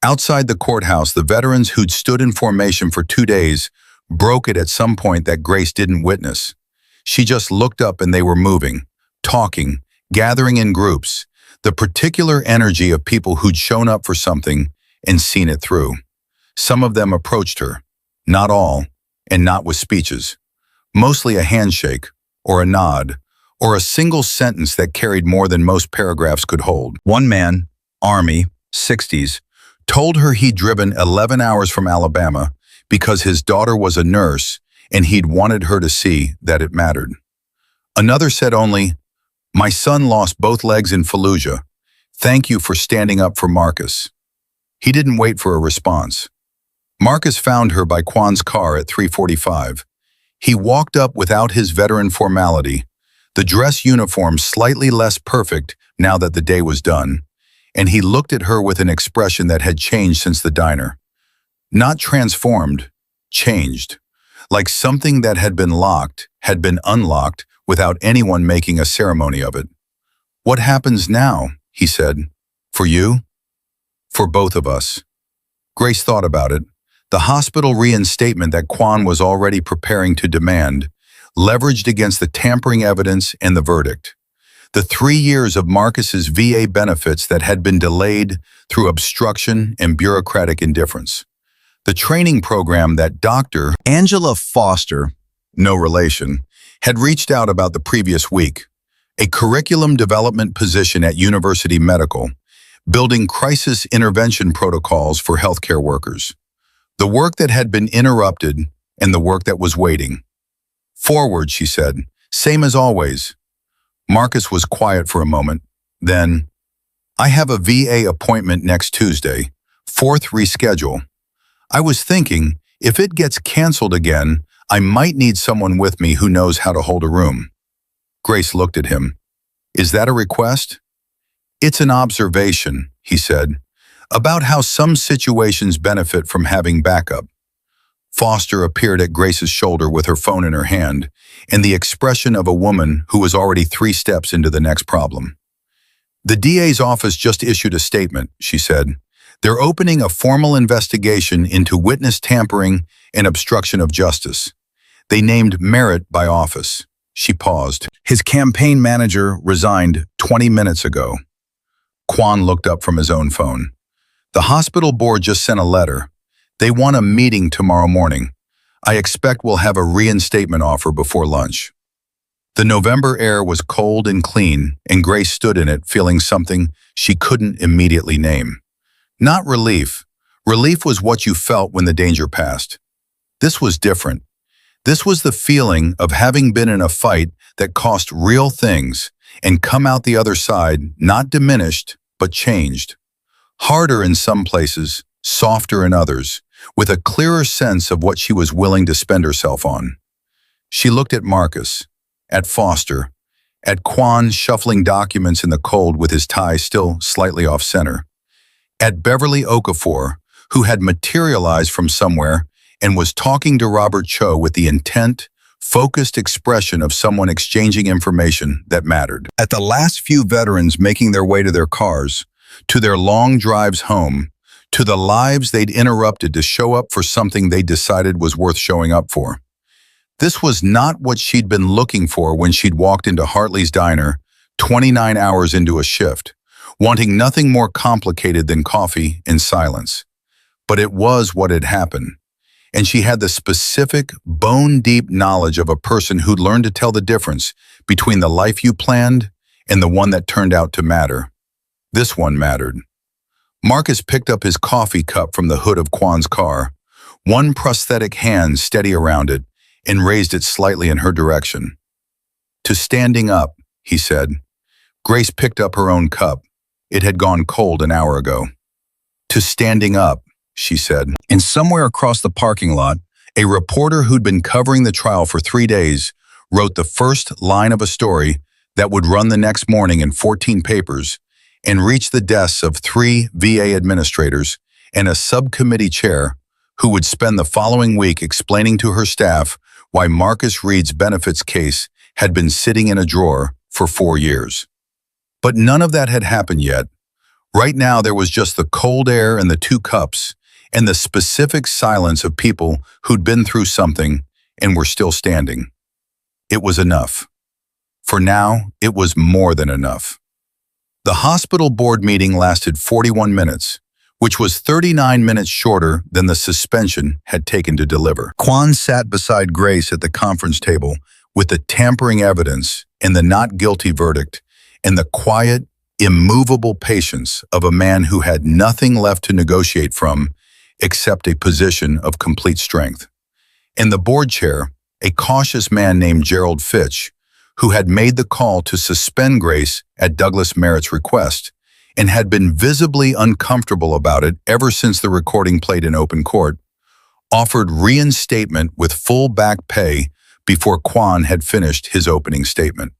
Outside the courthouse, the veterans who'd stood in formation for 2 days broke it at some point that Grace didn't witness. She just looked up and they were moving, talking, gathering in groups, the particular energy of people who'd shown up for something and seen it through. Some of them approached her, not all, and not with speeches. Mostly a handshake, or a nod, or a single sentence that carried more than most paragraphs could hold. One man, Army, 60s, told her he'd driven 11 hours from Alabama because his daughter was a nurse and he'd wanted her to see that it mattered. Another said only, "My son lost both legs in Fallujah. Thank you for standing up for Marcus." He didn't wait for a response. Marcus found her by Quan's car at 3:45. He walked up without his veteran formality, the dress uniform slightly less perfect now that the day was done, and he looked at her with an expression that had changed since the diner. Not transformed, changed. Like something that had been locked had been unlocked without anyone making a ceremony of it. "What happens now?" he said. "For you?" "For both of us." Grace thought about it. The hospital reinstatement that Quan was already preparing to demand, leveraged against the tampering evidence and the verdict. The 3 years of Marcus's VA benefits that had been delayed through obstruction and bureaucratic indifference. The training program that Dr. Angela Foster, no relation, had reached out about the previous week. A curriculum development position at University Medical, building crisis intervention protocols for healthcare workers. The work that had been interrupted and the work that was waiting. "Forward," she said, "same as always." Marcus was quiet for a moment. Then, "I have a VA appointment next Tuesday, 4th reschedule. I was thinking, if it gets canceled again, I might need someone with me who knows how to hold a room." Grace looked at him. "Is that a request?" "It's an observation," he said, "about how some situations benefit from having backup." Foster appeared at Grace's shoulder with her phone in her hand, and the expression of a woman who was already 3 steps into the next problem. "The DA's office just issued a statement," she said. "They're opening a formal investigation into witness tampering and obstruction of justice. They named Merritt by office." She paused. "His campaign manager resigned 20 minutes ago." Quan looked up from his own phone. "The hospital board just sent a letter. They want a meeting tomorrow morning. I expect we'll have a reinstatement offer before lunch." The November air was cold and clean, and Grace stood in it feeling something she couldn't immediately name. Not relief. Relief was what you felt when the danger passed. This was different. This was the feeling of having been in a fight that cost real things and come out the other side not diminished, but changed. Harder in some places, softer in others, with a clearer sense of what she was willing to spend herself on. She looked at Marcus, at Foster, at Quan shuffling documents in the cold with his tie still slightly off-center, at Beverly Okafor, who had materialized from somewhere and was talking to Robert Cho with the intent, focused expression of someone exchanging information that mattered. At the last few veterans making their way to their cars, to their long drives home, to the lives they'd interrupted to show up for something they decided was worth showing up for. This was not what she'd been looking for when she'd walked into Hartley's diner 29 hours into a shift, wanting nothing more complicated than coffee and silence. But it was what had happened, and she had the specific, bone-deep knowledge of a person who'd learned to tell the difference between the life you planned and the one that turned out to matter. This one mattered. Marcus picked up his coffee cup from the hood of Quan's car, one prosthetic hand steady around it, and raised it slightly in her direction. "To standing up," he said. Grace picked up her own cup. It had gone cold an hour ago. "To standing up," she said. And somewhere across the parking lot, a reporter who'd been covering the trial for 3 days wrote the first line of a story that would run the next morning in 14 papers and reach the desks of 3 VA administrators and a subcommittee chair who would spend the following week explaining to her staff why Marcus Reed's benefits case had been sitting in a drawer for 4 years. But none of that had happened yet. Right now there was just the cold air and the 2 cups and the specific silence of people who'd been through something and were still standing. It was enough. For now, it was more than enough. The hospital board meeting lasted 41 minutes, which was 39 minutes shorter than the suspension had taken to deliver. Quan sat beside Grace at the conference table with the tampering evidence and the not guilty verdict and the quiet, immovable patience of a man who had nothing left to negotiate from except a position of complete strength. In the board chair, a cautious man named Gerald Fitch, who had made the call to suspend Grace at Douglas Merritt's request and had been visibly uncomfortable about it ever since the recording played in open court, offered reinstatement with full back pay before Quan had finished his opening statement.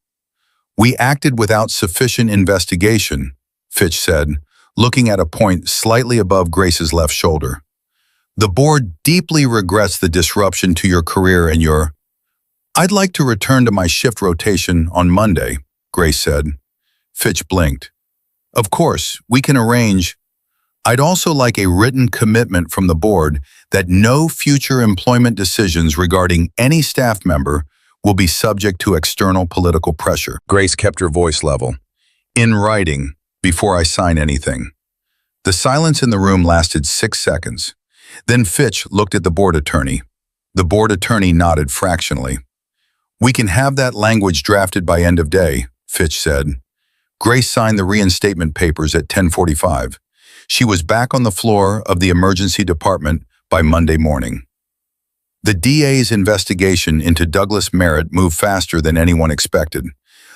"We acted without sufficient investigation," Fitch said, looking at a point slightly above Grace's left shoulder. "The board deeply regrets the disruption to your career and your—" "I'd like to return to my shift rotation on Monday," Grace said. Fitch blinked. "Of course, we can arrange. I'd also like a written commitment from the board that no future employment decisions regarding any staff member will be subject to external political pressure." Grace kept her voice level. "In writing, before I sign anything." The silence in the room lasted 6 seconds. Then Fitch looked at the board attorney. The board attorney nodded fractionally. "We can have that language drafted by end of day," Fitch said. Grace signed the reinstatement papers at 10:45. She was back on the floor of the emergency department by Monday morning. The DA's investigation into Douglas Merritt moved faster than anyone expected.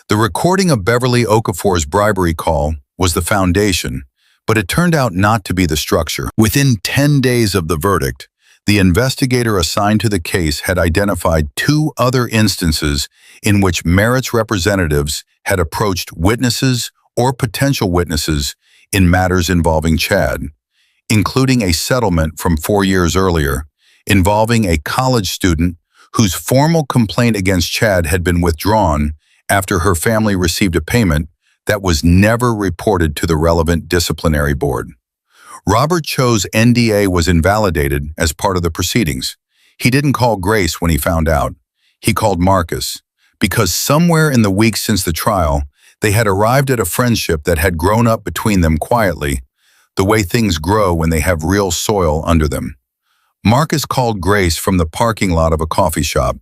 The recording of Beverly Okafor's bribery call was the foundation, but it turned out not to be the structure. Within 10 days of the verdict, the investigator assigned to the case had identified 2 other instances in which Merritt's representatives had approached witnesses or potential witnesses in matters involving Chad, including a settlement from 4 years earlier involving a college student whose formal complaint against Chad had been withdrawn after her family received a payment that was never reported to the relevant disciplinary board. Robert Cho's NDA was invalidated as part of the proceedings. He didn't call Grace when he found out. He called Marcus, because somewhere in the weeks since the trial, they had arrived at a friendship that had grown up between them quietly, the way things grow when they have real soil under them. Marcus called Grace from the parking lot of a coffee shop,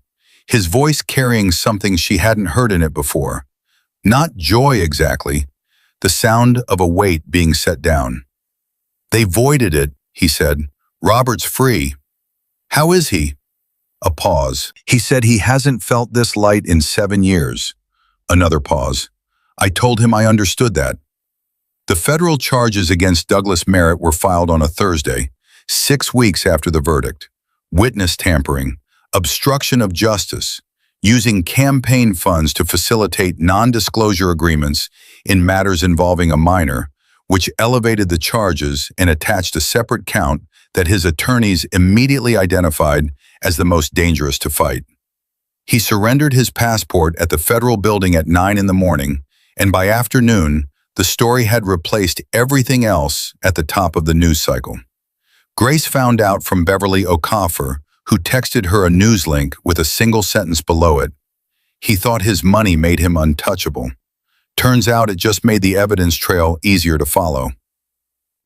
his voice carrying something she hadn't heard in it before. Not joy exactly, the sound of a weight being set down. "They voided it," he said. "Robert's free." "How is he?" A pause. "He said he hasn't felt this light in 7 years. Another pause. "I told him I understood that." The federal charges against Douglas Merritt were filed on a Thursday, 6 weeks after the verdict. Witness tampering, obstruction of justice, using campaign funds to facilitate non-disclosure agreements in matters involving a minor, which elevated the charges and attached a separate count that his attorneys immediately identified as the most dangerous to fight. He surrendered his passport at the federal building at 9 in the morning, and by afternoon, the story had replaced everything else at the top of the news cycle. Grace found out from Beverly Okafor, who texted her a news link with a single sentence below it. He thought his money made him untouchable. Turns out it just made the evidence trail easier to follow.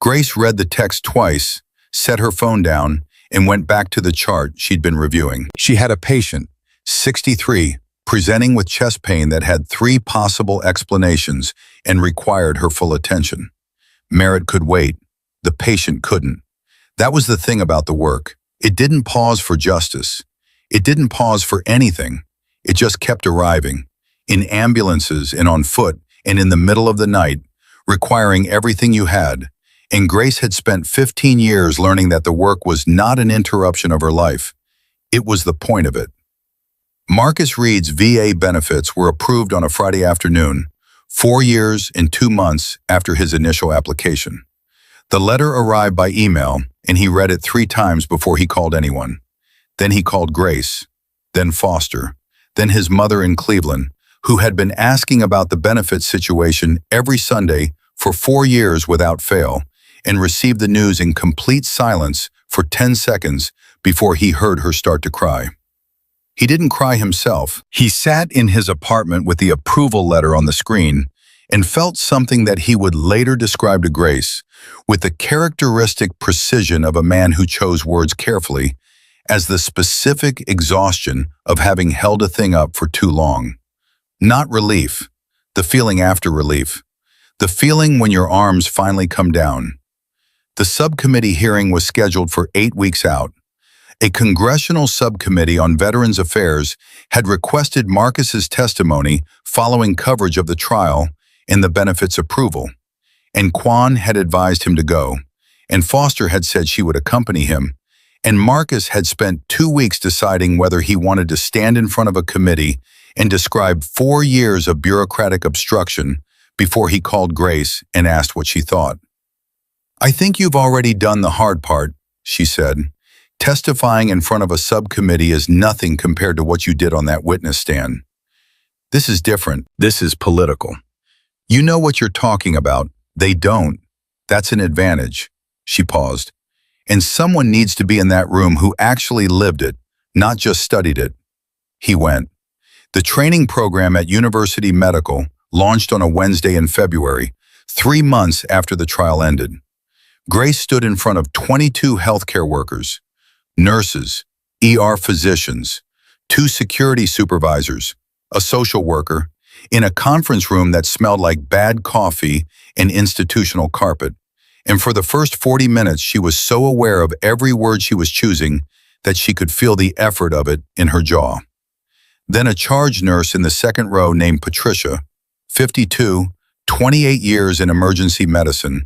Grace read the text twice, set her phone down, and went back to the chart she'd been reviewing. She had a patient, 63, presenting with chest pain that had 3 possible explanations and required her full attention. Merritt could wait. The patient couldn't. That was the thing about the work. It didn't pause for justice. It didn't pause for anything. It just kept arriving, in ambulances and on foot and in the middle of the night, requiring everything you had. And Grace had spent 15 years learning that the work was not an interruption of her life. It was the point of it. Marcus Reed's VA benefits were approved on a Friday afternoon, 4 years and 2 months after his initial application. The letter arrived by email, and he read it 3 times before he called anyone. Then he called Grace, then Foster, then his mother in Cleveland, who had been asking about the benefits situation every Sunday for 4 years without fail, and received the news in complete silence for 10 seconds before he heard her start to cry. He didn't cry himself. He sat in his apartment with the approval letter on the screen and felt something that he would later describe to Grace, with the characteristic precision of a man who chose words carefully, as the specific exhaustion of having held a thing up for too long. Not relief, the feeling after relief, the feeling when your arms finally come down. The subcommittee hearing was scheduled for 8 weeks out. A congressional subcommittee on Veterans Affairs had requested Marcus's testimony following coverage of the trial and the benefits approval, and Quan had advised him to go, and Foster had said she would accompany him, and Marcus had spent 2 weeks deciding whether he wanted to stand in front of a committee and describe 4 years of bureaucratic obstruction before he called Grace and asked what she thought. "I think you've already done the hard part," she said. "Testifying in front of a subcommittee is nothing compared to what you did on that witness stand. This is different. This is political. You know what you're talking about. They don't. That's an advantage." She paused. "And someone needs to be in that room who actually lived it, not just studied it." He went. The training program at University Medical launched on a Wednesday in February, 3 months after the trial ended. Grace stood in front of 22 healthcare workers, nurses, ER physicians, 2 security supervisors, a social worker, in a conference room that smelled like bad coffee and institutional carpet. And for the first 40 minutes, she was so aware of every word she was choosing that she could feel the effort of it in her jaw. Then a charge nurse in the second row named Patricia, 52, 28 years in emergency medicine,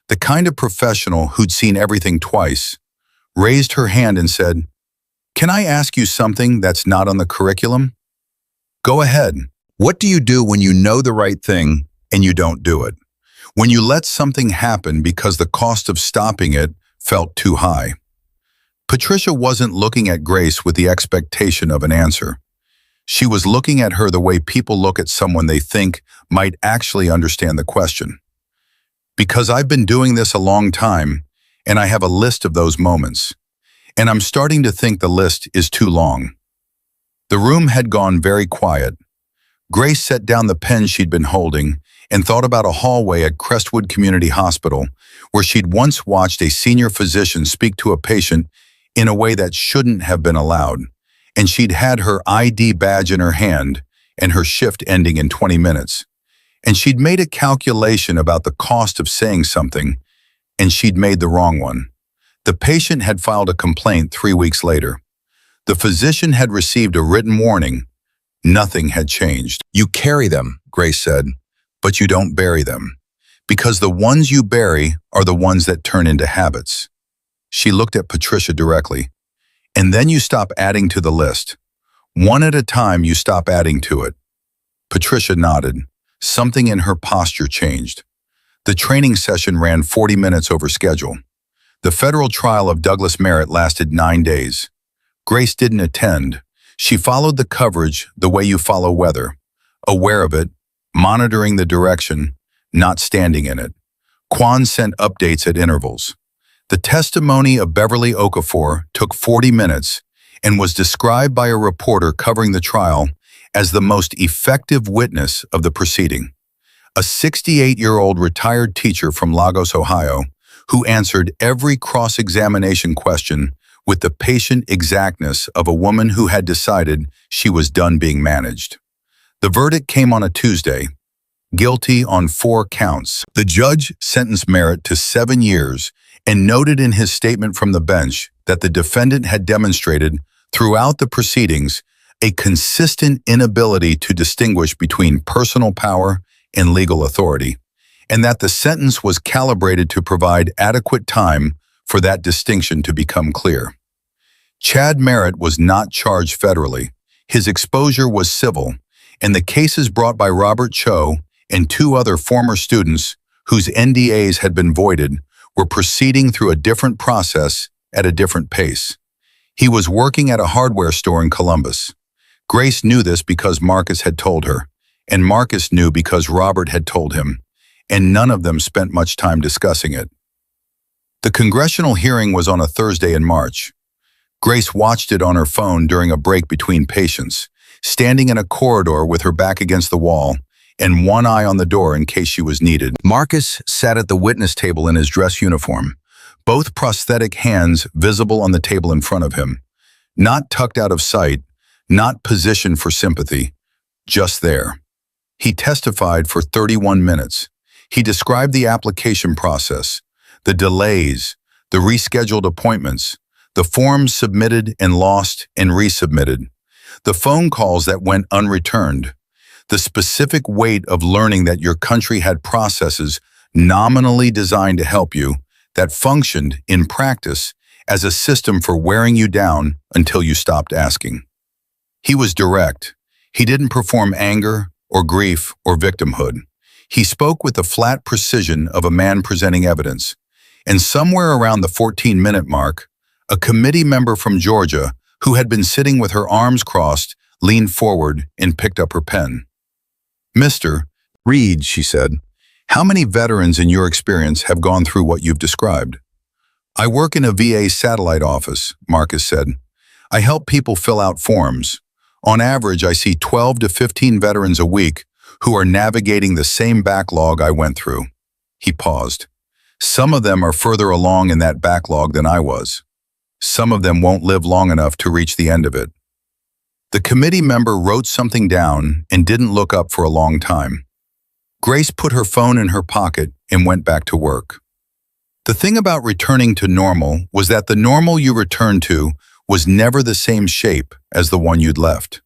the kind of professional who'd seen everything twice, raised her hand and said, "Can I ask you something that's not on the curriculum?" "Go ahead. What do you do when you know the right thing and you don't do it? When you let something happen because the cost of stopping it felt too high?" Patricia wasn't looking at Grace with the expectation of an answer. She was looking at her the way people look at someone they think might actually understand the question. Because I've been doing this a long time, and I have a list of those moments, and I'm starting to think the list is too long. The room had gone very quiet. Grace set down the pen she'd been holding and thought about a hallway at Crestwood Community Hospital where she'd once watched a senior physician speak to a patient in a way that shouldn't have been allowed, and she'd had her ID badge in her hand and her shift ending in 20 minutes. And she'd made a calculation about the cost of saying something, and she'd made the wrong one. The patient had filed a complaint 3 weeks later. The physician had received a written warning. Nothing had changed. You carry them, Grace said, but you don't bury them. Because the ones you bury are the ones that turn into habits. She looked at Patricia directly. And then you stop adding to the list. One at a time you stop adding to it. Patricia nodded. Something in her posture changed. The training session ran 40 minutes over schedule. The federal trial of Douglas Merritt lasted 9 days. Grace didn't attend. She followed the coverage the way you follow weather, aware of it, monitoring the direction, not standing in it. Quan sent updates at intervals. The testimony of Beverly Okafor took 40 minutes and was described by a reporter covering the trial as the most effective witness of the proceeding. A 68-year-old retired teacher from Lagos, Ohio, who answered every cross-examination question with the patient exactness of a woman who had decided she was done being managed. The verdict came on a Tuesday, guilty on 4 counts. The judge sentenced Merritt to 7 years and noted in his statement from the bench that the defendant had demonstrated throughout the proceedings a consistent inability to distinguish between personal power and legal authority, and that the sentence was calibrated to provide adequate time for that distinction to become clear. Chad Merritt was not charged federally. His exposure was civil, and the cases brought by Robert Cho and 2 other former students whose NDAs had been voided were proceeding through a different process at a different pace. He was working at a hardware store in Columbus. Grace knew this because Marcus had told her, and Marcus knew because Robert had told him, and none of them spent much time discussing it. The congressional hearing was on a Thursday in March. Grace watched it on her phone during a break between patients, standing in a corridor with her back against the wall and one eye on the door in case she was needed. Marcus sat at the witness table in his dress uniform, both prosthetic hands visible on the table in front of him, not tucked out of sight, not positioned for sympathy, just there. He testified for 31 minutes. He described the application process, the delays, the rescheduled appointments, the forms submitted and lost and resubmitted, the phone calls that went unreturned, the specific weight of learning that your country had processes nominally designed to help you that functioned in practice as a system for wearing you down until you stopped asking. He was direct. He didn't perform anger or grief or victimhood. He spoke with the flat precision of a man presenting evidence. And somewhere around the 14-minute mark, a committee member from Georgia who had been sitting with her arms crossed leaned forward and picked up her pen. "Mr. Reed," she said, "how many veterans in your experience have gone through what you've described?" "I work in a VA satellite office," Marcus said. "I help people fill out forms. On average, I see 12 to 15 veterans a week who are navigating the same backlog I went through." He paused. "Some of them are further along in that backlog than I was. Some of them won't live long enough to reach the end of it." The committee member wrote something down and didn't look up for a long time. Grace put her phone in her pocket and went back to work. The thing about returning to normal was that the normal you returned to was never the same shape as the one you'd left.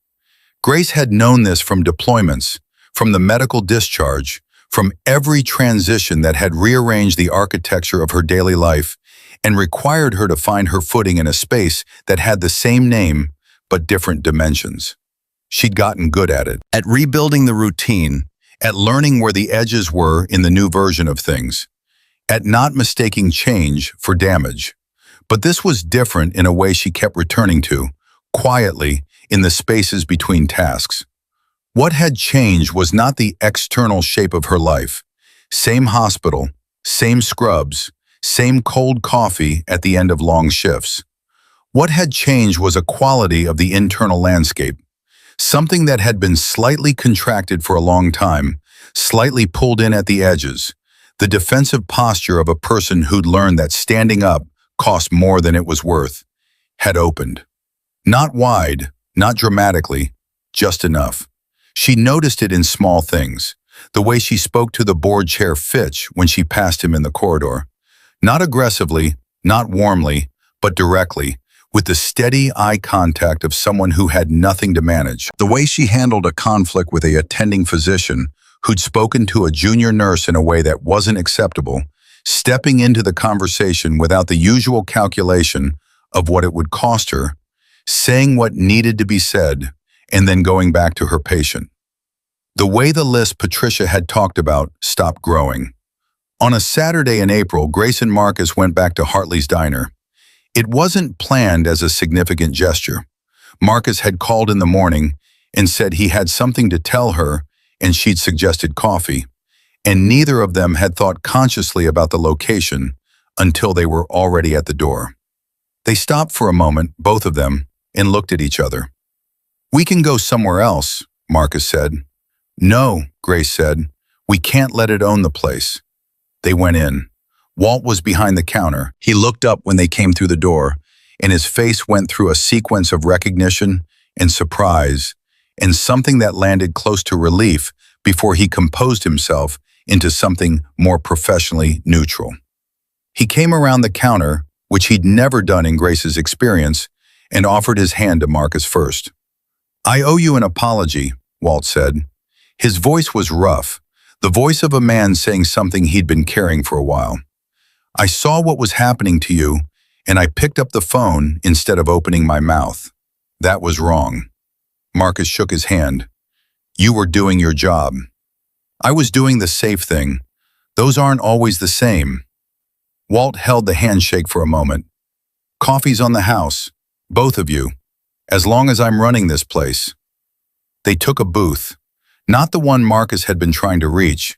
Grace had known this from deployments, from the medical discharge, from every transition that had rearranged the architecture of her daily life and required her to find her footing in a space that had the same name but different dimensions. She'd gotten good at it, at rebuilding the routine, at learning where the edges were in the new version of things, at not mistaking change for damage. But this was different in a way she kept returning to, quietly, in the spaces between tasks. What had changed was not the external shape of her life. Same hospital, same scrubs, same cold coffee at the end of long shifts. What had changed was a quality of the internal landscape, something that had been slightly contracted for a long time, slightly pulled in at the edges, the defensive posture of a person who'd learned that standing up cost more than it was worth, had opened. Not wide, not dramatically, just enough. She noticed it in small things, the way she spoke to the board chair Fitch when she passed him in the corridor. Not aggressively, not warmly, but directly, with the steady eye contact of someone who had nothing to manage. The way she handled a conflict with an attending physician who'd spoken to a junior nurse in a way that wasn't acceptable, stepping into the conversation without the usual calculation of what it would cost her, saying what needed to be said, and then going back to her patient. The way the list Patricia had talked about stopped growing. On a Saturday in April, Grace and Marcus went back to Hartley's diner. It wasn't planned as a significant gesture. Marcus had called in the morning and said he had something to tell her and she'd suggested coffee, and neither of them had thought consciously about the location until they were already at the door. They stopped for a moment, both of them, and looked at each other. "We can go somewhere else," Marcus said. "No," Grace said. "We can't let it own the place." They went in. Walt was behind the counter. He looked up when they came through the door, and his face went through a sequence of recognition and surprise, and something that landed close to relief before he composed himself into something more professionally neutral. He came around the counter, which he'd never done in Grace's experience, and offered his hand to Marcus first. "I owe you an apology," Walt said. His voice was rough, the voice of a man saying something he'd been carrying for a while. "I saw what was happening to you, and I picked up the phone instead of opening my mouth. That was wrong." Marcus shook his hand. "You were doing your job. I was doing the safe thing. Those aren't always the same." Walt held the handshake for a moment. "Coffee's on the house, both of you, as long as I'm running this place." They took a booth, not the one Marcus had been trying to reach,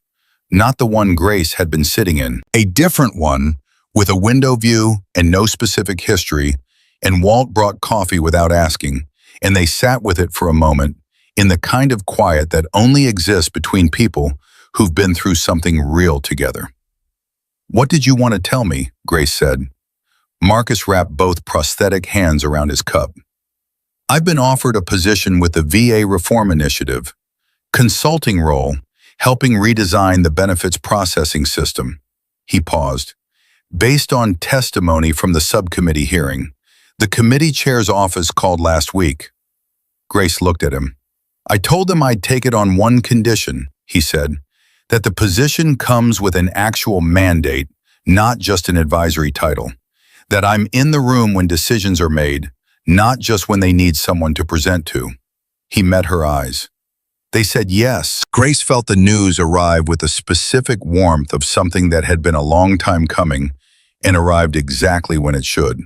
not the one Grace had been sitting in. A different one, with a window view and no specific history, and Walt brought coffee without asking, and they sat with it for a moment, in the kind of quiet that only exists between people who've been through something real together. "What did you want to tell me?" Grace said. Marcus wrapped both prosthetic hands around his cup. "I've been offered a position with the VA Reform Initiative, consulting role, helping redesign the benefits processing system." He paused. "Based on testimony from the subcommittee hearing, the committee chair's office called last week." Grace looked at him. "I told them I'd take it on one condition," he said, "that the position comes with an actual mandate, not just an advisory title. That I'm in the room when decisions are made, not just when they need someone to present to." He met her eyes. They said yes. Grace felt the news arrive with a specific warmth of something that had been a long time coming and arrived exactly when it should.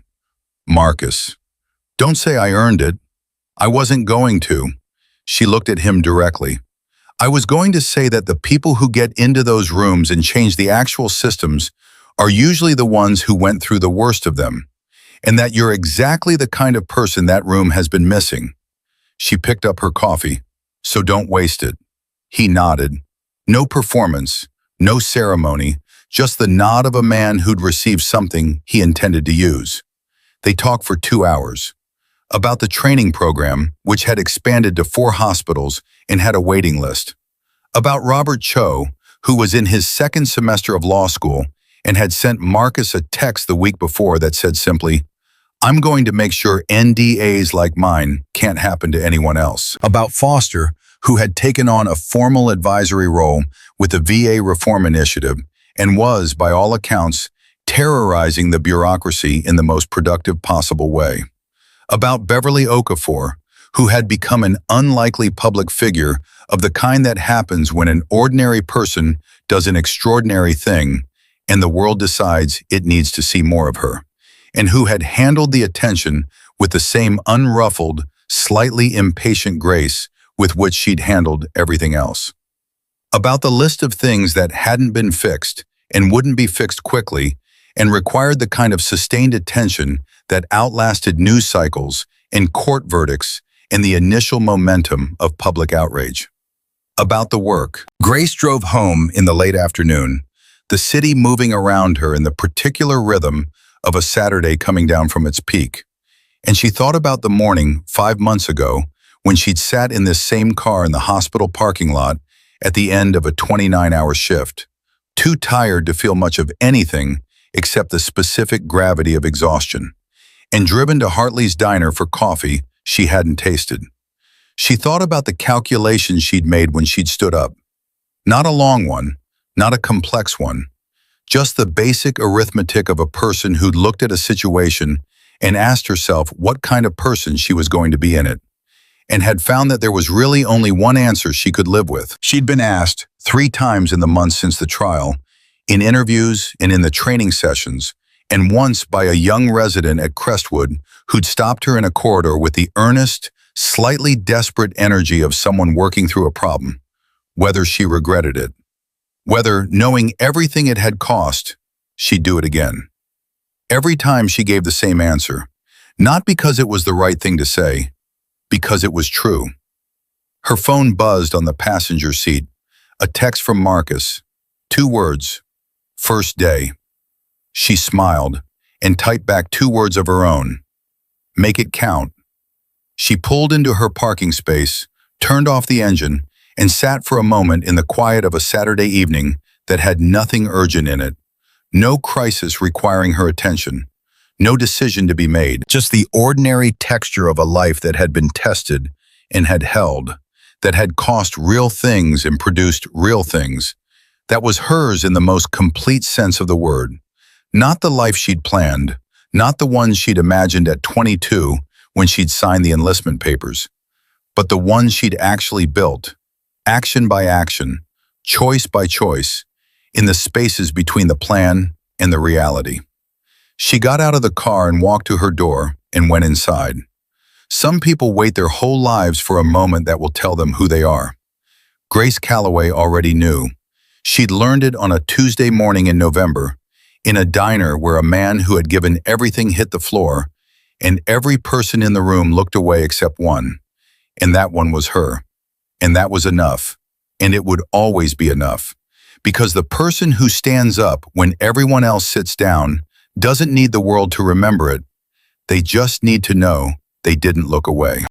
"Marcus, don't say I earned it. I wasn't going to." She looked at him directly. "I was going to say that the people who get into those rooms and change the actual systems are usually the ones who went through the worst of them, and that you're exactly the kind of person that room has been missing." She picked up her coffee. "So don't waste it." He nodded. No performance, no ceremony, just the nod of a man who'd received something he intended to use. They talked for 2 hours. About the training program, which had expanded to 4 hospitals and had a waiting list. About Robert Cho, who was in his 2nd semester of law school and had sent Marcus a text the week before that said simply, "I'm going to make sure NDAs like mine can't happen to anyone else." About Foster, who had taken on a formal advisory role with the VA Reform Initiative and was, by all accounts, terrorizing the bureaucracy in the most productive possible way. About Beverly Okafor, who had become an unlikely public figure of the kind that happens when an ordinary person does an extraordinary thing and the world decides it needs to see more of her. and who had handled the attention with the same unruffled, slightly impatient grace with which she'd handled everything else. About the list of things that hadn't been fixed and wouldn't be fixed quickly and required the kind of sustained attention that outlasted news cycles and court verdicts and the initial momentum of public outrage. About the work. Grace drove home in the late afternoon, the city moving around her in the particular rhythm of a Saturday coming down from its peak. And she thought about the morning 5 months ago when she'd sat in this same car in the hospital parking lot at the end of a 29-hour shift, too tired to feel much of anything except the specific gravity of exhaustion, and driven to Hartley's diner for coffee she hadn't tasted. She thought about the calculations she'd made when she'd stood up. Not a long one, not a complex one, just the basic arithmetic of a person who'd looked at a situation and asked herself what kind of person she was going to be in it, and had found that there was really only one answer she could live with. She'd been asked 3 times in the months since the trial, in interviews and in the training sessions, and once by a young resident at Crestwood who'd stopped her in a corridor with the earnest, slightly desperate energy of someone working through a problem, whether she regretted it, whether, knowing everything it had cost, she'd do it again. Every time she gave the same answer, not because it was the right thing to say, because it was true. Her phone buzzed on the passenger seat, a text from Marcus, 2 words, first day. She smiled and typed back 2 words of her own, make it count. She pulled into her parking space, turned off the engine, and sat for a moment in the quiet of a Saturday evening that had nothing urgent in it, no crisis requiring her attention, no decision to be made, just the ordinary texture of a life that had been tested and had held, that had cost real things and produced real things, that was hers in the most complete sense of the word. Not the life she'd planned, not the one she'd imagined at 22 when she'd signed the enlistment papers, but the one she'd actually built, action by action, choice by choice, in the spaces between the plan and the reality. She got out of the car and walked to her door and went inside. Some people wait their whole lives for a moment that will tell them who they are. Grace Calloway already knew. She'd learned it on a Tuesday morning in November, in a diner where a man who had given everything hit the floor, and every person in the room looked away except one, and that one was her. And that was enough, and it would always be enough, because the person who stands up when everyone else sits down doesn't need the world to remember it. They just need to know they didn't look away.